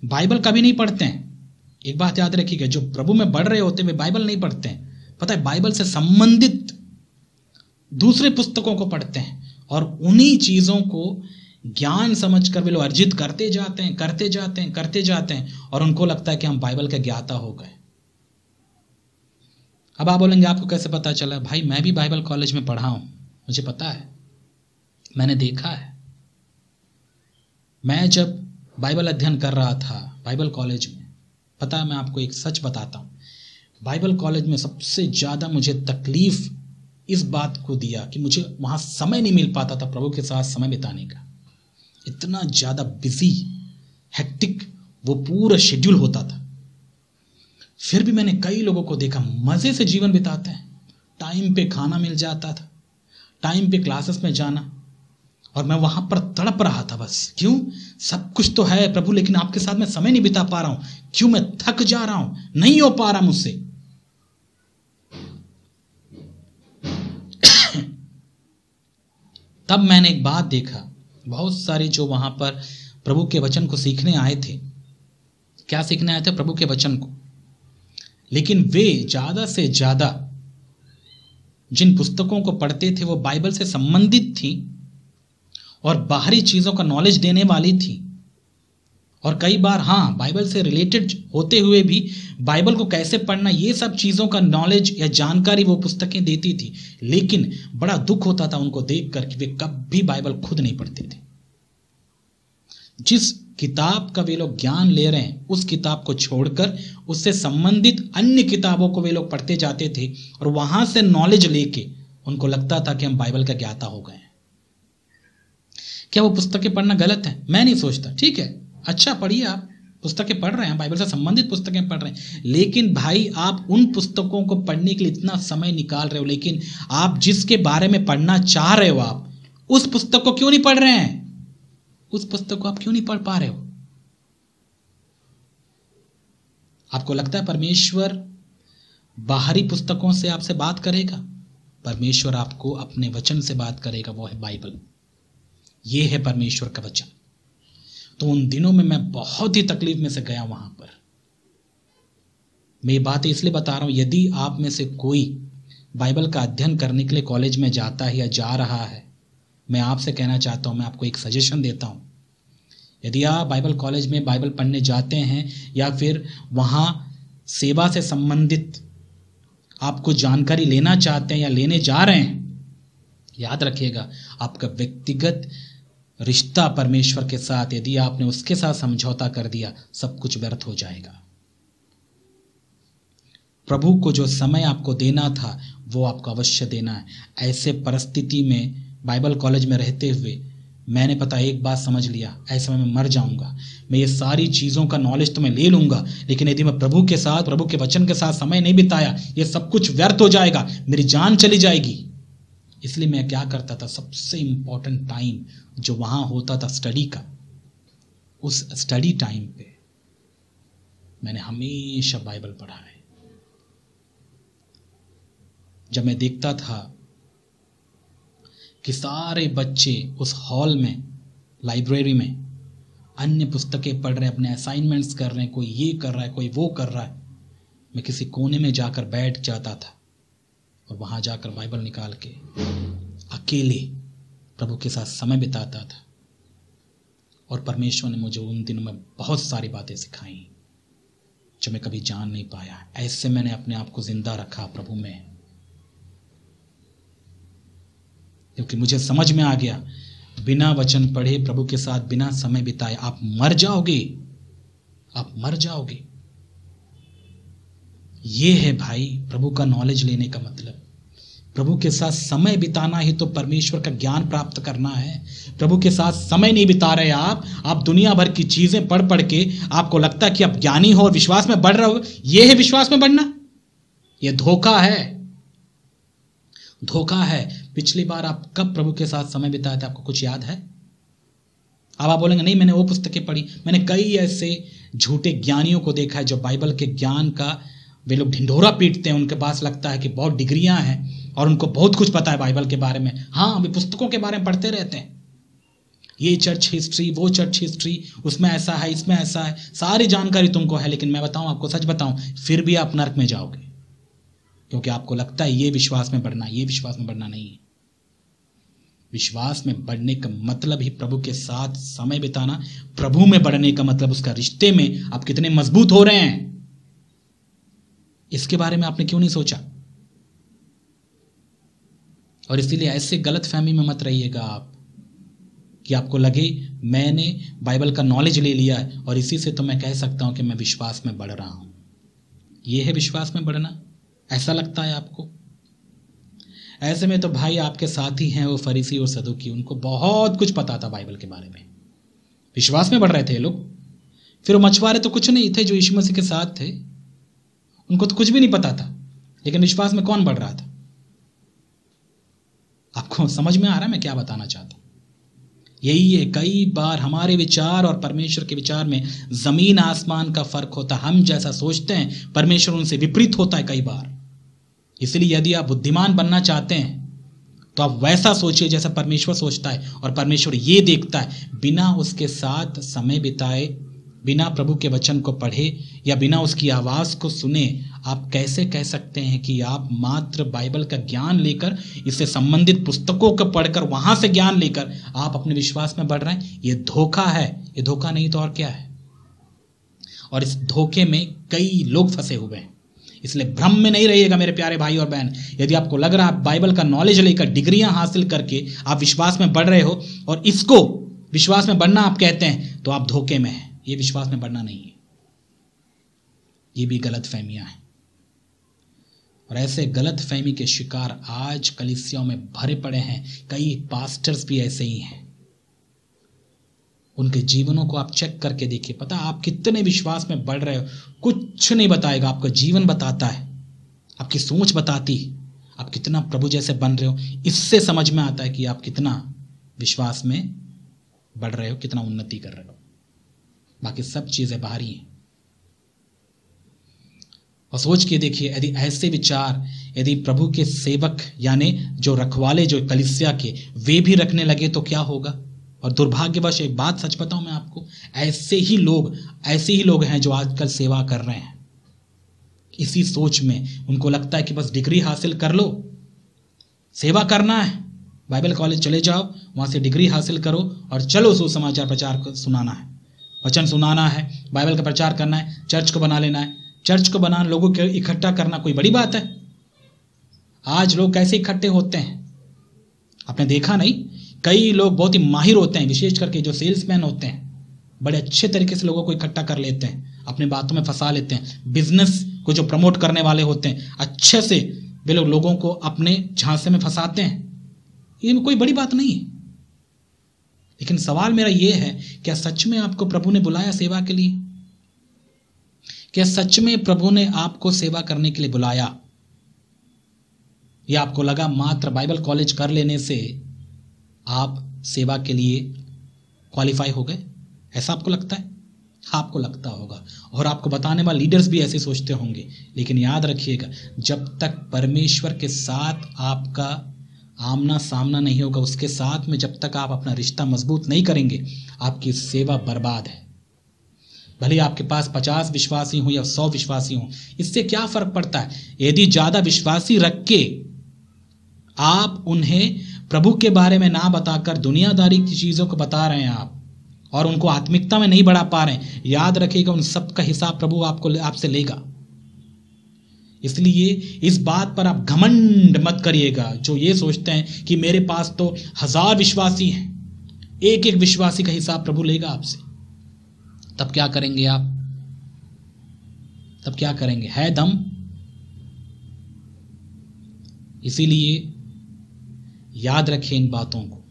बाइबल कभी नहीं पढ़ते हैं। एक बात याद रखिएगा, जो प्रभु में बढ़ रहे होते हैं वे बाइबल नहीं पढ़ते हैं। पता है, बाइबल से संबंधित दूसरे पुस्तकों को पढ़ते हैं और उन्हीं चीजों को ज्ञान समझकर वे लोग अर्जित करते जाते हैं और उनको लगता है कि हम बाइबल के ज्ञाता हो गए। अब आप बोलेंगे आपको कैसे पता चला? भाई मैं भी बाइबल कॉलेज में पढ़ा हूं, मुझे पता है, मैंने देखा है। मैं जब बाइबल अध्ययन कर रहा था बाइबल कॉलेज में, पता है मैं आपको एक सच बताता हूं, बाइबल कॉलेज में सबसे ज्यादा मुझे तकलीफ इस बात को दिया कि मुझे वहां समय नहीं मिल पाता था प्रभु के साथ समय बिताने का। इतना ज्यादा बिजी हेक्टिक वो पूरा शेड्यूल होता था। फिर भी मैंने कई लोगों को देखा मजे से जीवन बिताते हैं, टाइम पे खाना मिल जाता था, टाइम पे क्लासेस में जाना, और मैं वहां पर तड़प रहा था बस। क्यों? सब कुछ तो है प्रभु, लेकिन आपके साथ मैं समय नहीं बिता पा रहा हूं। क्यों? मैं थक जा रहा हूं, नहीं हो पा रहा मुझसे। तब मैंने एक बात देखा, बहुत सारे जो वहां पर प्रभु के वचन को सीखने आए थे, क्या सीखने आए थे? प्रभु के वचन को। लेकिन वे ज्यादा से ज्यादा जिन पुस्तकों को पढ़ते थे वो बाइबल से संबंधित थी और बाहरी चीजों का नॉलेज देने वाली थी। और कई बार हाँ, बाइबल से रिलेटेड होते हुए भी बाइबल को कैसे पढ़ना, ये सब चीजों का नॉलेज या जानकारी वो पुस्तकें देती थी। लेकिन बड़ा दुख होता था उनको देखकर कि वे कभी बाइबल खुद नहीं पढ़ते थे। जिस किताब का वे लोग ज्ञान ले रहे हैं उस किताब को छोड़कर उससे संबंधित अन्य किताबों को वे लोग पढ़ते जाते थे और वहां से नॉलेज लेके उनको लगता था कि हम बाइबल का ज्ञाता हो गए हैं। क्या वो पुस्तकें पढ़ना गलत है? मैं नहीं सोचता। ठीक है, अच्छा पढ़िए, आप पुस्तकें पढ़ रहे हैं, बाइबल से संबंधित पुस्तकें पढ़ रहे हैं, लेकिन भाई आप उन पुस्तकों को पढ़ने के लिए इतना समय निकाल रहे हो, लेकिन आप जिसके बारे में पढ़ना चाह रहे हो आप उस पुस्तक को क्यों नहीं पढ़ रहे हैं? उस पुस्तक को आप क्यों नहीं पढ़ पा रहे हो? आपको लगता है परमेश्वर बाहरी पुस्तकों से आपसे बात करेगा? परमेश्वर आपको अपने वचन से बात करेगा, वो है बाइबल। ये है परमेश्वर का वचन। तो उन दिनों में मैं बहुत ही तकलीफ में से गया वहां पर। मैं ये बात इसलिए बता रहा हूं, यदि आप में से कोई बाइबल का अध्ययन करने के लिए कॉलेज में जाता है या जा रहा है, मैं आपसे कहना चाहता हूं, मैं आपको एक सजेशन देता हूं। यदि आप बाइबल कॉलेज में बाइबल पढ़ने जाते हैं या फिर वहां सेवा से संबंधित आपको जानकारी लेना चाहते हैं या लेने जा रहे हैं, याद रखिएगा आपका व्यक्तिगत रिश्ता परमेश्वर के साथ, यदि आपने उसके साथ समझौता कर दिया, सब कुछ व्यर्थ हो जाएगा। प्रभु को जो समय आपको देना था वो आपको अवश्य देना है। ऐसे परिस्थिति में बाइबल कॉलेज में रहते हुए मैंने पता एक बात समझ लिया, ऐसे में मैं मर जाऊंगा। मैं ये सारी चीज़ों का नॉलेज तो मैं ले लूंगा, लेकिन यदि मैं प्रभु के साथ, प्रभु के वचन के साथ समय नहीं बिताया, ये सब कुछ व्यर्थ हो जाएगा, मेरी जान चली जाएगी। इसलिए मैं क्या करता था, सबसे इंपॉर्टेंट टाइम जो वहां होता था स्टडी का, उस स्टडी टाइम पे मैंने हमेशा बाइबल पढ़ा है। जब मैं देखता था कि सारे बच्चे उस हॉल में, लाइब्रेरी में अन्य पुस्तकें पढ़ रहे हैं, अपने असाइनमेंट्स कर रहे हैं, कोई ये कर रहा है, कोई वो कर रहा है, मैं किसी कोने में जाकर बैठ जाता था और वहां जाकर बाइबल निकाल के अकेले प्रभु के साथ समय बिताता था। और परमेश्वर ने मुझे उन दिनों में बहुत सारी बातें सिखाई जो मैं कभी जान नहीं पाया। ऐसे मैंने अपने आप को जिंदा रखा प्रभु में, क्योंकि मुझे समझ में आ गया, बिना वचन पढ़े, प्रभु के साथ बिना समय बिताए आप मर जाओगे, आप मर जाओगे। ये है भाई प्रभु का नॉलेज लेने का मतलब। प्रभु के साथ समय बिताना ही तो परमेश्वर का ज्ञान प्राप्त करना है। प्रभु के साथ समय नहीं बिता रहे आप दुनिया भर की चीजें पढ़ पढ़ के आपको लगता है कि आप ज्ञानी हो और विश्वास में बढ़ रहे हो। यह है विश्वास में बढ़ना? यह धोखा है, धोखा है। पिछली बार आप कब प्रभु के साथ समय बिताए थे, आपको कुछ याद है? अब आप बोलेंगे नहीं, मैंने वो पुस्तकें पढ़ी। मैंने कई ऐसे झूठे ज्ञानियों को देखा है जो बाइबल के ज्ञान का वे लोग ढिंढोरा पीटते हैं। उनके पास लगता है कि बहुत डिग्रियां हैं और उनको बहुत कुछ पता है बाइबल के बारे में। हाँ, वे पुस्तकों के बारे में पढ़ते रहते हैं, ये चर्च हिस्ट्री, वो चर्च हिस्ट्री, उसमें ऐसा है, इसमें ऐसा है, सारी जानकारी तुमको है। लेकिन मैं बताऊं, आपको सच बताऊं, फिर भी आप नरक में जाओगे, क्योंकि आपको लगता है ये विश्वास में बढ़ना, ये विश्वास में बढ़ना नहीं है। विश्वास में बढ़ने का मतलब ही प्रभु के साथ समय बिताना। प्रभु में बढ़ने का मतलब उसका रिश्ते में आप कितने मजबूत हो रहे हैं, इसके बारे में आपने क्यों नहीं सोचा? और इसीलिए ऐसे गलत फहमी में मत रहिएगा आप कि आपको लगे मैंने बाइबल का नॉलेज ले लिया है और इसी से तो मैं कह सकता हूं कि मैं विश्वास में बढ़ रहा हूं। यह है विश्वास में बढ़ना? ऐसा लगता है आपको? ऐसे में तो भाई आपके साथी हैं वो फरीसी और सदूकी, उनको बहुत कुछ पता था बाइबल के बारे में, विश्वास में बढ़ रहे थे ये लोग। फिर वो मछुआरे तो कुछ नहीं थे जो यीशु मसीह के साथ थे, उनको तो कुछ भी नहीं पता था, लेकिन विश्वास में कौन बढ़ रहा था? आपको समझ में आ रहा है मैं क्या बताना चाहता हूं? यही है, कई बार हमारे विचार और परमेश्वर के विचार में जमीन आसमान का फर्क होता है। हम जैसा सोचते हैं परमेश्वर उनसे विपरीत होता है कई बार। इसलिए यदि आप बुद्धिमान बनना चाहते हैं तो आप वैसा सोचिए जैसा परमेश्वर सोचता है। और परमेश्वर ये देखता है, बिना उसके साथ समय बिताए, बिना प्रभु के वचन को पढ़े या बिना उसकी आवाज को सुने, आप कैसे कह सकते हैं कि आप मात्र बाइबल का ज्ञान लेकर, इससे संबंधित पुस्तकों को पढ़कर, वहां से ज्ञान लेकर आप अपने विश्वास में बढ़ रहे हैं? ये धोखा है। ये धोखा नहीं तो और क्या है? और इस धोखे में कई लोग फंसे हुए हैं। इसलिए भ्रम में नहीं रहिएगा मेरे प्यारे भाई और बहन। यदि आपको लग रहा है बाइबल का नॉलेज लेकर, डिग्रियां हासिल करके आप विश्वास में बढ़ रहे हो और इसको विश्वास में बढ़ना आप कहते हैं, तो आप धोखे में हैं। ये विश्वास में बढ़ना नहीं है, ये भी गलत फहमियां हैं। और ऐसे गलत फहमी के शिकार आज कलीसियाओं में भरे पड़े हैं। कई पास्टर्स भी ऐसे ही हैं। उनके जीवनों को आप चेक करके देखिए, पता आप कितने विश्वास में बढ़ रहे हो। कुछ नहीं बताएगा, आपका जीवन बताता है, आपकी सोच बताती है आप कितना प्रभु जैसे बन रहे हो। इससे समझ में आता है कि आप कितना विश्वास में बढ़ रहे हो, कितना उन्नति कर रहे हो। बाकी सब चीजें बाहरी हैं। और सोच के देखिए, यदि ऐसे विचार यदि प्रभु के सेवक यानी जो रखवाले, जो कलीसिया के, वे भी रखने लगे तो क्या होगा? और दुर्भाग्यवश एक बात सच बताऊं मैं आपको, ऐसे ही लोग हैं जो आजकल सेवा कर रहे हैं इसी सोच में। उनको लगता है कि बस डिग्री हासिल कर लो, सेवा करना है, बाइबल कॉलेज चले जाओ, वहां से डिग्री हासिल करो और चलो सुसमाचार प्रचार सुनाना है, वचन सुनाना है, बाइबल का प्रचार करना है, चर्च को बना लेना है। चर्च को बनाना, लोगों को इकट्ठा करना कोई बड़ी बात है? आज लोग कैसे इकट्ठे होते हैं आपने देखा नहीं? कई लोग बहुत ही माहिर होते हैं, विशेष करके जो सेल्समैन होते हैं, बड़े अच्छे तरीके से लोगों को इकट्ठा कर लेते हैं, अपने बातों में फंसा लेते हैं। बिजनेस को जो प्रमोट करने वाले होते हैं, अच्छे से वे लोग लोगों को अपने झांसे में फंसाते हैं। ये कोई बड़ी बात नहीं है। लेकिन सवाल मेरा यह है, क्या सच में आपको प्रभु ने बुलाया सेवा के लिए? क्या सच में प्रभु ने आपको सेवा करने के लिए बुलाया? या आपको लगा मात्र बाइबल कॉलेज कर लेने से आप सेवा के लिए क्वालिफाई हो गए? ऐसा आपको लगता है? आपको लगता होगा, और आपको बताने वाले लीडर्स भी ऐसे सोचते होंगे। लेकिन याद रखिएगा, जब तक परमेश्वर के साथ आपका आमना सामना नहीं होगा, उसके साथ में जब तक आप अपना रिश्ता मजबूत नहीं करेंगे, आपकी सेवा बर्बाद है। भले आपके पास 50 विश्वासी हो या 100 विश्वासी हो, इससे क्या फर्क पड़ता है? यदि ज्यादा विश्वासी रख के आप उन्हें प्रभु के बारे में ना बताकर दुनियादारी की चीजों को बता रहे हैं आप, और उनको आत्मिकता में नहीं बढ़ा पा रहे हैं, याद रखिएगा उन सब का हिसाब प्रभु आपसे लेगा। इसलिए इस बात पर आप घमंड मत करिएगा जो ये सोचते हैं कि मेरे पास तो 1000 विश्वासी हैं। एक एक विश्वासी का हिसाब प्रभु लेगा आपसे। तब क्या करेंगे आप? तब क्या करेंगे? है दम? इसीलिए याद रखिए इन बातों को।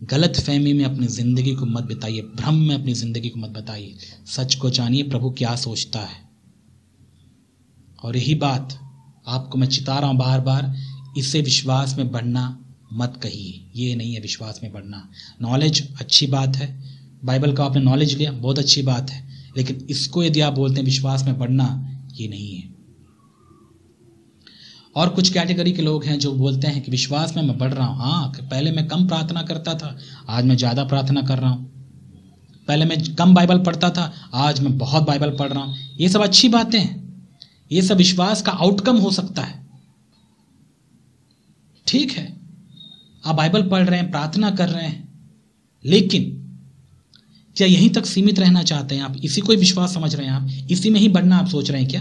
गलत फहमी में अपनी जिंदगी को मत बिताइए, भ्रम में अपनी जिंदगी को मत बताइए। सच को जानिए प्रभु क्या सोचता है। और यही बात आपको मैं चिता रहा हूं बार बार, इससे विश्वास में बढ़ना मत कहिए। ये नहीं है विश्वास में बढ़ना। नॉलेज अच्छी बात है, बाइबल का आपने नॉलेज लिया, बहुत अच्छी बात है, लेकिन इसको यदि आप बोलते हैं विश्वास में बढ़ना, ये नहीं है। और कुछ कैटेगरी के लोग हैं जो बोलते हैं कि विश्वास में मैं बढ़ रहा हूँ। हाँ, पहले मैं कम प्रार्थना करता था, आज मैं ज़्यादा प्रार्थना कर रहा हूँ। पहले मैं कम बाइबल पढ़ता था, आज मैं बहुत बाइबल पढ़ रहा हूँ। ये सब अच्छी बातें हैं, ये सब विश्वास का आउटकम हो सकता है। ठीक है, आप बाइबल पढ़ रहे हैं, प्रार्थना कर रहे हैं, लेकिन क्या यहीं तक सीमित रहना चाहते हैं आप? इसी को ही विश्वास समझ रहे हैं आप? इसी में ही बढ़ना आप सोच रहे हैं क्या?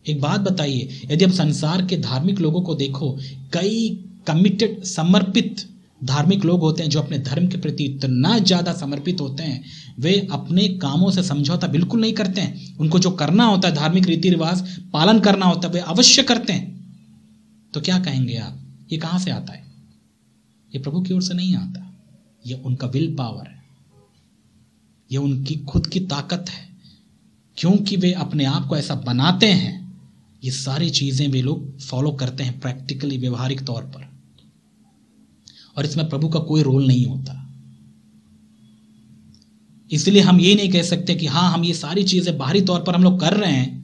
एक बात बताइए, यदि आप संसार के धार्मिक लोगों को देखो, कई कमिटेड, समर्पित धार्मिक लोग होते हैं जो अपने धर्म के प्रति इतना ज्यादा समर्पित होते हैं, वे अपने कामों से समझौता बिल्कुल नहीं करते हैं। उनको जो करना होता है, धार्मिक रीति रिवाज पालन करना होता है, वे अवश्य करते हैं। तो क्या कहेंगे आप? ये कहां से आता है? ये प्रभु की ओर से नहीं आता, ये उनका विल पावर है, ये उनकी खुद की ताकत है, क्योंकि वे अपने आप को ऐसा बनाते हैं। ये सारी चीजें वे लोग फॉलो करते हैं प्रैक्टिकली, व्यवहारिक तौर पर, और इसमें प्रभु का कोई रोल नहीं होता। इसलिए हम ये नहीं कह सकते कि हाँ, हम ये सारी चीजें बाहरी तौर पर हम लोग कर रहे हैं,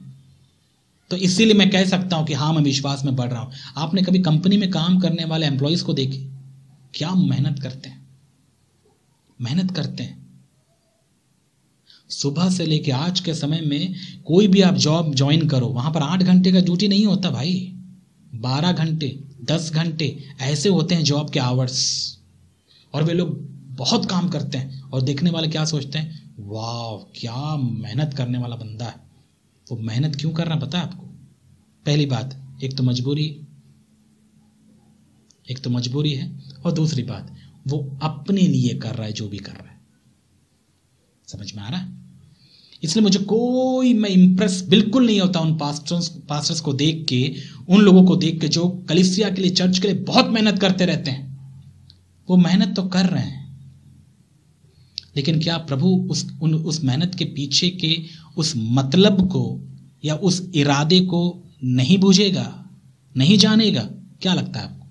तो इसीलिए मैं कह सकता हूं कि हाँ, मैं विश्वास में बढ़ रहा हूं। आपने कभी कंपनी में काम करने वाले एम्प्लॉयज को देखे? क्या मेहनत करते हैं, मेहनत करते हैं। सुबह से लेके आज के समय में कोई भी आप जॉब ज्वाइन करो, वहां पर 8 घंटे का ड्यूटी नहीं होता भाई, 12 घंटे, 10 घंटे ऐसे होते हैं जॉब के आवर्स। और वे लोग बहुत काम करते हैं, और देखने वाले क्या सोचते हैं? वाह, क्या मेहनत करने वाला बंदा है। वो मेहनत क्यों कर रहा है पता है आपको? पहली बात, एक तो मजबूरी है, और दूसरी बात, वो अपने लिए कर रहा है जो भी कर रहा है। समझ में आ रहा है? इसलिए मुझे मैं इंप्रेस बिल्कुल नहीं होता उन पास्टर्स को देख के, उन लोगों को देख के जो कलीसिया के लिए, चर्च के लिए बहुत मेहनत करते रहते हैं। वो मेहनत तो कर रहे हैं, लेकिन क्या प्रभु उस मेहनत के पीछे के उस मतलब को या उस इरादे को नहीं बूझेगा, नहीं जानेगा? क्या लगता है आपको?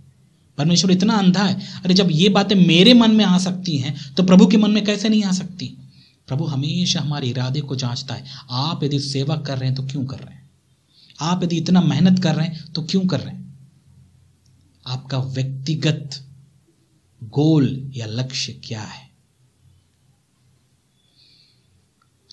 परमेश्वर इतना अंधा है? अरे जब ये बातें मेरे मन में आ सकती हैं, तो प्रभु के मन में कैसे नहीं आ सकती? प्रभु हमेशा हमारे इरादे को जांचता है। आप यदि सेवा कर रहे हैं तो क्यों कर रहे हैं? आप यदि इतना मेहनत कर रहे हैं तो क्यों कर रहे हैं? आपका व्यक्तिगत गोल या लक्ष्य क्या है?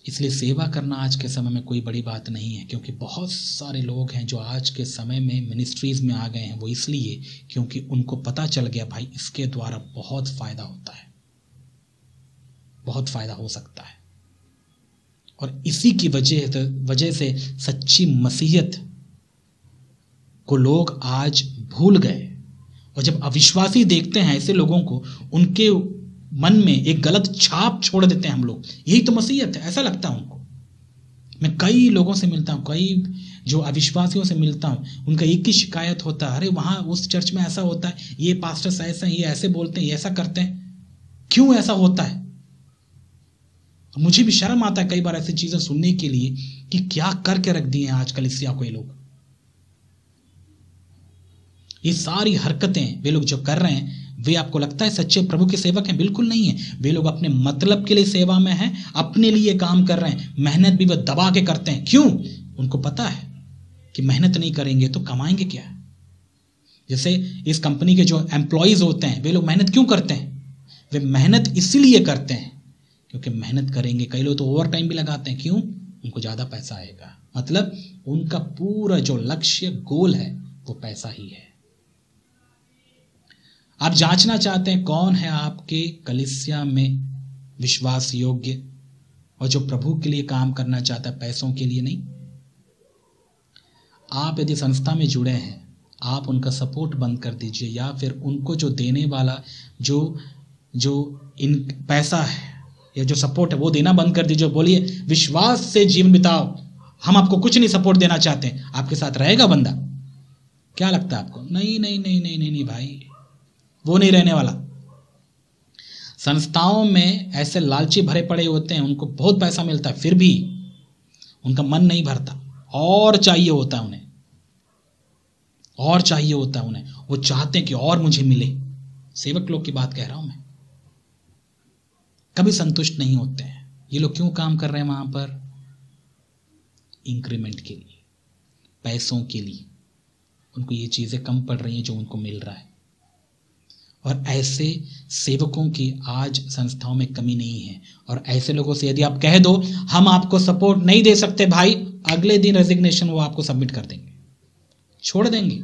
इसलिए सेवा करना आज के समय में कोई बड़ी बात नहीं है, क्योंकि बहुत सारे लोग हैं जो आज के समय में मिनिस्ट्रीज में आ गए हैं। वो इसलिए क्योंकि उनको पता चल गया भाई, इसके द्वारा बहुत फायदा होता है, बहुत फायदा हो सकता है। और इसी की वजह से सच्ची मसीहत को लोग आज भूल गए। और जब अविश्वासी देखते हैं ऐसे लोगों को, उनके मन में एक गलत छाप छोड़ देते हैं हम लोग। यही तो मसीहत है, ऐसा लगता है उनको। मैं कई लोगों से मिलता हूँ, कई जो अविश्वासियों से मिलता हूँ, उनका एक ही शिकायत होता है, अरे वहाँ उस चर्च में ऐसा होता है, ये पास्टर्स ऐसा हैं, ये ऐसे बोलते हैं, ये ऐसा करते हैं। क्यों ऐसा होता है? मुझे भी शर्म आता है कई बार ऐसी चीजें सुनने के लिए कि क्या करके रख दिए हैं आजकल इससे कोई लोग। ये सारी हरकतें वे लोग जो कर रहे हैं, वे आपको लगता है सच्चे प्रभु के सेवक हैं? बिल्कुल नहीं है। वे लोग अपने मतलब के लिए सेवा में हैं, अपने लिए काम कर रहे हैं। मेहनत भी वे दबा के करते हैं। क्यों? उनको पता है कि मेहनत नहीं करेंगे तो कमाएंगे क्या। जैसे इस कंपनी के जो एम्प्लॉयज होते हैं, वे लोग मेहनत क्यों करते हैं? वे मेहनत इसीलिए करते हैं क्योंकि मेहनत करेंगे। कई लोग तो ओवर टाइम भी लगाते हैं। क्यों? उनको ज्यादा पैसा आएगा। मतलब उनका पूरा जो लक्ष्य गोल है वो पैसा ही है। आप जांचना चाहते हैं कौन है आपके कलीसिया में विश्वास योग्य और जो प्रभु के लिए काम करना चाहता है, पैसों के लिए नहीं। आप यदि संस्था में जुड़े हैं, आप उनका सपोर्ट बंद कर दीजिए, या फिर उनको जो देने वाला जो इन पैसा है या जो सपोर्ट है वो देना बंद कर दीजिए। बोलिए विश्वास से जीवन बिताओ, हम आपको कुछ नहीं सपोर्ट देना चाहते हैं। आपके साथ रहेगा बंदा? क्या लगता है आपको? नहीं नहीं नहीं नहीं नहीं, नहीं भाई, वो नहीं रहने वाला। संस्थाओं में ऐसे लालची भरे पड़े होते हैं, उनको बहुत पैसा मिलता है, फिर भी उनका मन नहीं भरता, और चाहिए होता है उन्हें, और चाहिए होता है उन्हें। वो चाहते हैं कि और मुझे मिले। सेवक लोग की बात कह रहा हूं मैं। कभी संतुष्ट नहीं होते हैं। ये लोग क्यों काम कर रहे हैं वहां पर? इंक्रीमेंट के लिए, पैसों के लिए। उनको ये चीजें कम पड़ रही हैं जो उनको मिल रहा है। और ऐसे सेवकों की आज संस्थाओं में कमी नहीं है। और ऐसे लोगों से यदि आप कह दो हम आपको सपोर्ट नहीं दे सकते भाई, अगले दिन रेजिग्नेशन वो आपको सबमिट कर देंगे, छोड़ देंगे।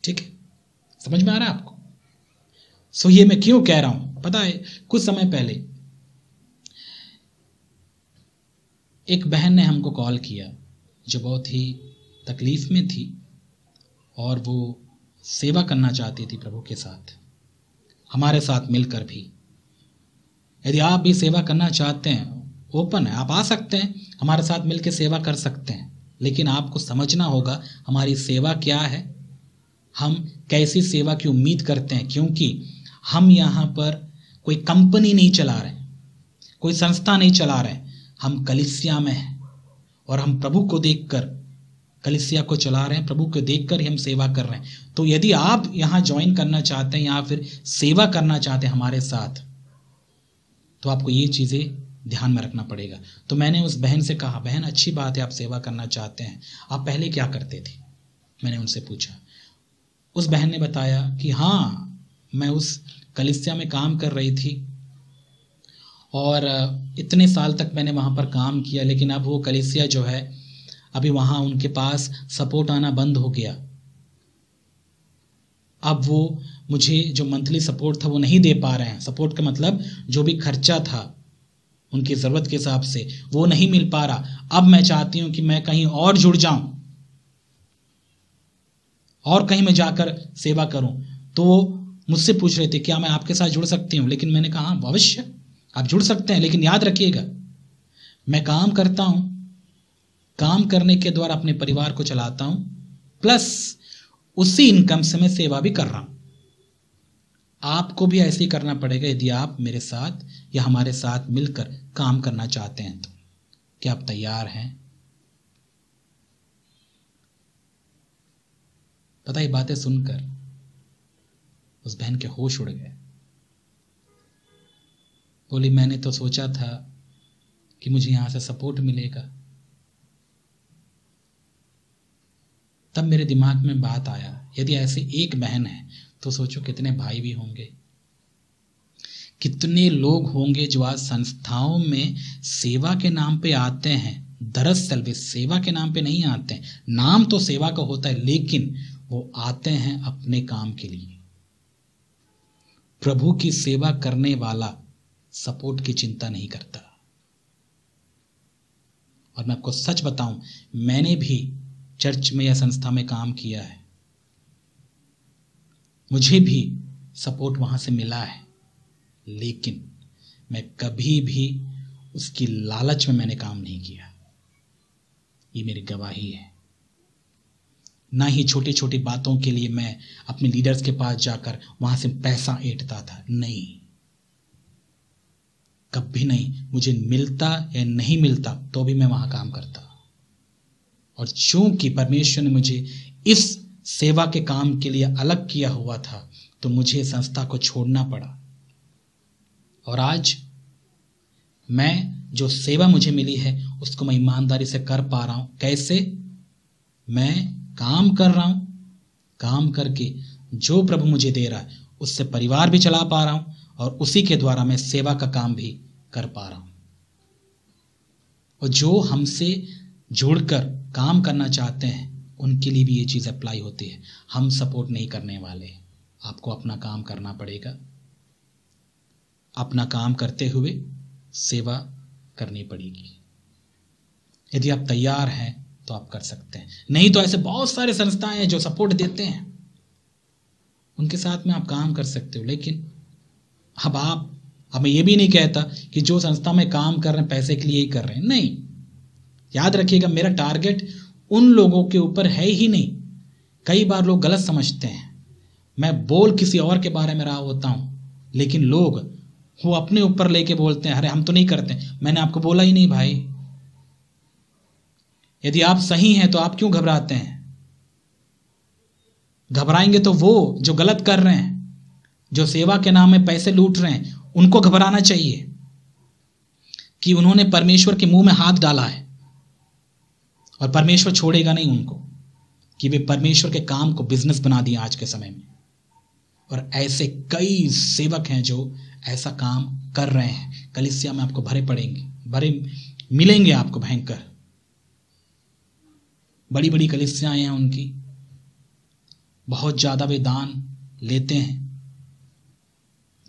ठीक है, समझ में आ रहा है आपको? सो ये मैं क्यों कह रहा हूं पता है? कुछ समय पहले एक बहन ने हमको कॉल किया जो बहुत ही तकलीफ में थी और वो सेवा करना चाहती थी प्रभु के साथ, हमारे साथ मिलकर भी। यदि आप भी सेवा करना चाहते हैं, ओपन है, आप आ सकते हैं, हमारे साथ मिलकर सेवा कर सकते हैं। लेकिन आपको समझना होगा हमारी सेवा क्या है, हम कैसी सेवा की उम्मीद करते हैं। क्योंकि हम यहाँ पर कोई कंपनी नहीं चला रहे, कोई संस्था नहीं चला रहे, हम कलीसिया में हैं और हम प्रभु को देखकर कलीसिया को चला रहे हैं, प्रभु को देखकर ही हम सेवा कर रहे हैं। तो यदि आप यहाँ ज्वाइन करना चाहते हैं या फिर सेवा करना चाहते हैं हमारे साथ, तो आपको ये चीज़ें ध्यान में रखना पड़ेगा। तो मैंने उस बहन से कहा, बहन अच्छी बात है आप सेवा करना चाहते हैं, आप पहले क्या करते थे? मैंने उनसे पूछा। उस बहन ने बताया कि हाँ, मैं उस कलीसिया में काम कर रही थी और इतने साल तक मैंने वहाँ पर काम किया, लेकिन अब वो कलीसिया जो है, अभी वहाँ उनके पास सपोर्ट आना बंद हो गया। अब वो मुझे जो मंथली सपोर्ट था वो नहीं दे पा रहे हैं। सपोर्ट का मतलब जो भी खर्चा था उनकी ज़रूरत के हिसाब से वो नहीं मिल पा रहा। अब मैं चाहती हूँ कि मैं कहीं और जुड़ जाऊं और कहीं मैं जाकर सेवा करूं। तो वो मुझसे पूछ रहे थे क्या मैं आपके साथ जुड़ सकती हूँ? लेकिन मैंने कहा हाँ अवश्य आप जुड़ सकते हैं, लेकिन याद रखिएगा मैं काम करता हूँ, काम करने के द्वारा अपने परिवार को चलाता हूँ, प्लस उसी इनकम से मैं सेवा भी कर रहा हूँ। आपको भी ऐसे ही करना पड़ेगा यदि आप मेरे साथ या हमारे साथ मिलकर काम करना चाहते हैं। तो क्या आप तैयार हैं? पता, ये बातें सुनकर उस बहन के होश उड़ गए। बोली मैंने तो सोचा था कि मुझे यहां से सपोर्ट मिलेगा। तब मेरे दिमाग में बात आया, यदि ऐसी एक बहन है तो सोचो कितने भाई भी होंगे, कितने लोग होंगे जो आज संस्थाओं में सेवा के नाम पे आते हैं। दरअसल वे सेवा के नाम पे नहीं आते हैं, नाम तो सेवा का होता है, लेकिन वो आते हैं अपने काम के लिए। प्रभु की सेवा करने वाला सपोर्ट की चिंता नहीं करता। और मैं आपको सच बताऊं, मैंने भी चर्च में या संस्था में काम किया है, मुझे भी सपोर्ट वहां से मिला है, लेकिन मैं कभी भी उसकी लालच में मैंने काम नहीं किया। ये मेरी गवाही है। ना ही छोटी छोटी बातों के लिए मैं अपने लीडर्स के पास जाकर वहां से पैसा ऐंठता था। नहीं, कभी नहीं। मुझे मिलता या नहीं मिलता तो भी मैं वहां काम करता। और चूंकि परमेश्वर ने मुझे इस सेवा के काम के लिए अलग किया हुआ था, तो मुझे संस्था को छोड़ना पड़ा। और आज मैं जो सेवा मुझे मिली है उसको मैं ईमानदारी से कर पा रहा हूं। कैसे? मैं काम कर रहा हूं, काम करके जो प्रभु मुझे दे रहा है उससे परिवार भी चला पा रहा हूं, और उसी के द्वारा मैं सेवा का काम भी कर पा रहा हूं। और जो हमसे जुड़कर काम करना चाहते हैं उनके लिए भी ये चीज़ अप्लाई होती है। हम सपोर्ट नहीं करने वाले, आपको अपना काम करना पड़ेगा। अपना काम करते हुए सेवा करनी पड़ेगी। यदि आप तैयार हैं तो आप कर सकते हैं, नहीं तो ऐसे बहुत सारे संस्थाएं हैं जो सपोर्ट देते हैं, उनके साथ में आप काम कर सकते हो। लेकिन अब मैं ये भी नहीं कहता कि जो संस्था में काम कर रहे हैं पैसे के लिए ही कर रहे हैं, नहीं। याद रखिएगा, मेरा टारगेट उन लोगों के ऊपर है ही नहीं। कई बार लोग गलत समझते हैं, मैं बोल किसी और के बारे में रहा होता हूं, लेकिन लोग वो अपने ऊपर लेके बोलते हैं, अरे हम तो नहीं करते। मैंने आपको बोला ही नहीं भाई। यदि आप सही हैं तो आप क्यों घबराते हैं? घबराएंगे तो वो जो गलत कर रहे हैं, जो सेवा के नाम में पैसे लूट रहे हैं, उनको घबराना चाहिए कि उन्होंने परमेश्वर के मुंह में हाथ डाला है और परमेश्वर छोड़ेगा नहीं उनको, कि वे परमेश्वर के काम को बिजनेस बना दिया आज के समय में। और ऐसे कई सेवक हैं जो ऐसा काम कर रहे हैं। कलीसिया में आपको भरे मिलेंगे आपको भयंकर। बड़ी बड़ी कलीसियाएं हैं उनकी, बहुत ज्यादा वे दान लेते हैं।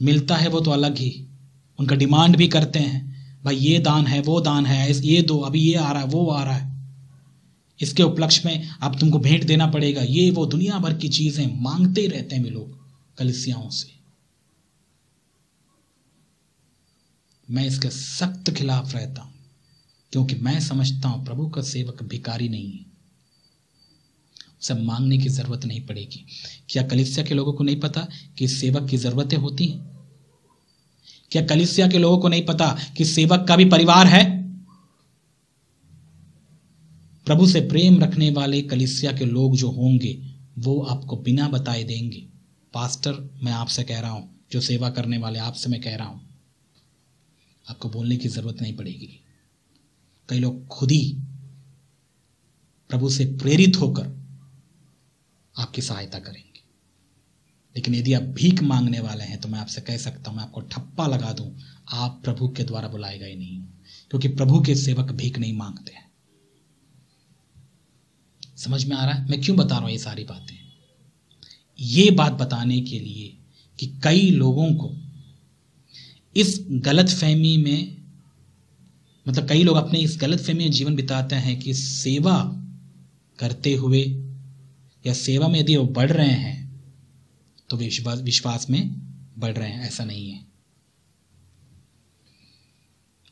मिलता है वो तो अलग ही, उनका डिमांड भी करते हैं, भाई ये दान है, वो दान है, ये दो, अभी ये आ रहा है, वो आ रहा है, इसके उपलक्ष्य में अब तुमको भेंट देना पड़ेगा, ये वो दुनिया भर की चीजें मांगते ही रहते हैं वे लोग कलीसियाओं से। मैं इसके सख्त खिलाफ रहता हूं, क्योंकि मैं समझता हूं प्रभु का सेवक भिखारी नहीं है, उसे मांगने की जरूरत नहीं पड़ेगी। क्या कलीसिया के लोगों को नहीं पता कि सेवक की जरूरतें होती हैं? क्या कलीसिया के लोगों को नहीं पता कि सेवक का भी परिवार है? प्रभु से प्रेम रखने वाले कलीसिया के लोग जो होंगे वो आपको बिना बताए देंगे। पास्टर, मैं आपसे कह रहा हूं, जो सेवा करने वाले आपसे मैं कह रहा हूं, आपको बोलने की जरूरत नहीं पड़ेगी। कई लोग खुद ही प्रभु से प्रेरित होकर आपकी सहायता करेंगे। लेकिन यदि आप भीख मांगने वाले हैं तो मैं आपसे कह सकता हूं, मैं आपको ठप्पा लगा दूं, आप प्रभु के द्वारा बुलाए गए नहीं, क्योंकि प्रभु के सेवक भीख नहीं मांगते हैं। समझ में आ रहा है मैं क्यों बता रहा हूं ये सारी बातें? ये बात बताने के लिए कि कई लोगों को इस गलतफहमी में, मतलब कई लोग अपने इस गलतफहमी में जीवन बिताते हैं कि सेवा करते हुए या सेवा में यदि वो बढ़ रहे हैं तो वे विश्वास में बढ़ रहे हैं। ऐसा नहीं है।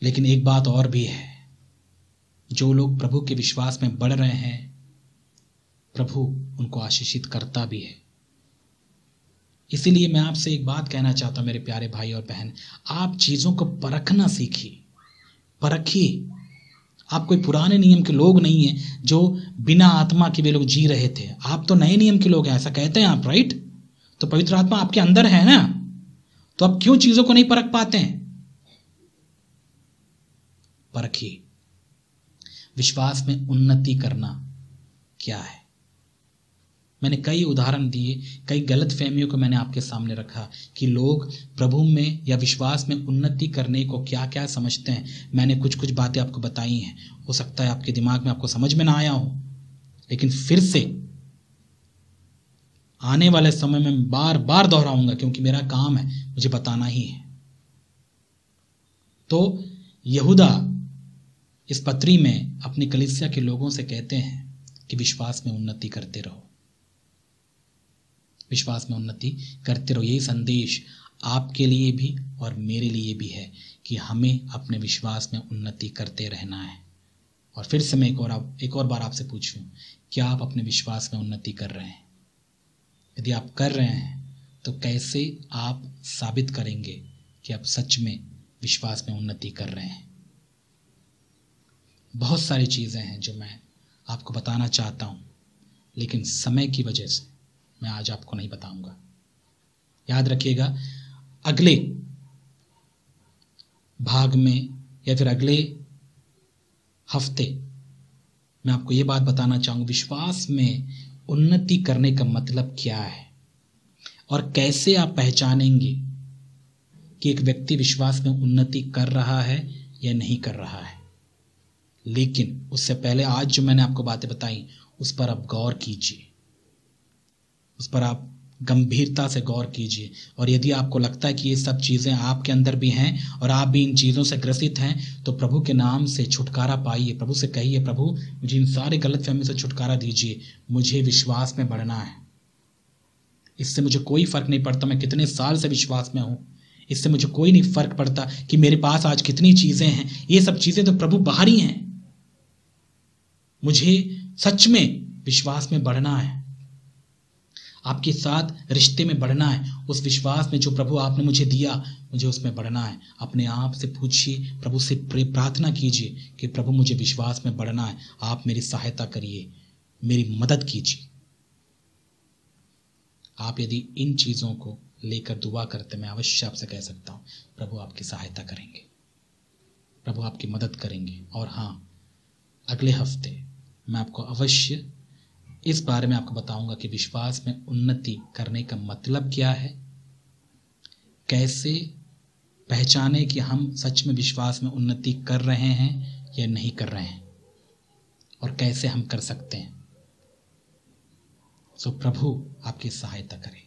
लेकिन एक बात और भी है, जो लोग प्रभु के विश्वास में बढ़ रहे हैं प्रभु उनको आशीषित करता भी है। इसीलिए मैं आपसे एक बात कहना चाहता हूं मेरे प्यारे भाई और बहन, आप चीजों को परखना सीखिए, परखिए। आप कोई पुराने नियम के लोग नहीं हैं जो बिना आत्मा के वे लोग जी रहे थे। आप तो नए नियम के लोग हैं, ऐसा कहते हैं आप, राइट? तो पवित्र आत्मा आपके अंदर है ना, तो आप क्यों चीजों को नहीं परख पाते हैं? परखिए। विश्वास में उन्नति करना क्या है? मैंने कई उदाहरण दिए, कई गलत फहमियों को मैंने आपके सामने रखा कि लोग प्रभु में या विश्वास में उन्नति करने को क्या क्या समझते हैं। मैंने कुछ बातें आपको बताई हैं। हो सकता है आपके दिमाग में आपको समझ में ना आया हो, लेकिन फिर से आने वाले समय में बार बार दोहराऊंगा, क्योंकि मेरा काम है, मुझे बताना ही है। तो यहूदा इस पत्री में अपनी कलीसिया के लोगों से कहते हैं कि विश्वास में उन्नति करते रहो, विश्वास में उन्नति करते रहो। यही संदेश आपके लिए भी और मेरे लिए भी है कि हमें अपने विश्वास में उन्नति करते रहना है। और फिर से मैं एक और बार आपसे पूछूं, क्या आप अपने विश्वास में उन्नति कर रहे हैं? यदि आप कर रहे हैं तो कैसे आप साबित करेंगे कि आप सच में विश्वास में उन्नति कर रहे हैं? बहुत सारी चीज़ें हैं जो मैं आपको बताना चाहता हूँ, लेकिन समय की वजह से मैं आज आपको नहीं बताऊंगा। याद रखिएगा, अगले भाग में या फिर अगले हफ्ते मैं आपको ये बात बताना चाहूँगा, विश्वास में उन्नति करने का मतलब क्या है और कैसे आप पहचानेंगे कि एक व्यक्ति विश्वास में उन्नति कर रहा है या नहीं कर रहा है। लेकिन उससे पहले आज जो मैंने आपको बातें बताई उस पर आप गौर कीजिए, उस पर आप गंभीरता से गौर कीजिए। और यदि आपको लगता है कि ये सब चीज़ें आपके अंदर भी हैं और आप भी इन चीज़ों से ग्रसित हैं, तो प्रभु के नाम से छुटकारा पाइए। प्रभु से कहिए, प्रभु मुझे इन सारे गलतफहमी से छुटकारा दीजिए, मुझे विश्वास में बढ़ना है। इससे मुझे कोई फर्क नहीं पड़ता मैं कितने साल से विश्वास में हूँ, इससे मुझे कोई नहीं फर्क पड़ता कि मेरे पास आज कितनी चीज़ें हैं। ये सब चीज़ें तो प्रभु बाहरी हैं। मुझे सच में विश्वास में बढ़ना है, आपके साथ रिश्ते में बढ़ना है। उस विश्वास में जो प्रभु आपने मुझे दिया, मुझे उसमें बढ़ना है। अपने आप से पूछिए, प्रभु से प्रार्थना कीजिए कि प्रभु मुझे विश्वास में बढ़ना है, आप मेरी सहायता करिए, मेरी मदद कीजिए। आप यदि इन चीज़ों को लेकर दुआ करते, मैं अवश्य आपसे कह सकता हूँ प्रभु आपकी सहायता करेंगे, प्रभु आपकी मदद करेंगे। और हाँ, अगले हफ्ते मैं आपको अवश्य इस बारे में आपको बताऊंगा कि विश्वास में उन्नति करने का मतलब क्या है, कैसे पहचाने कि हम सच में विश्वास में उन्नति कर रहे हैं या नहीं कर रहे हैं, और कैसे हम कर सकते हैं। सो प्रभु आपकी सहायता करें।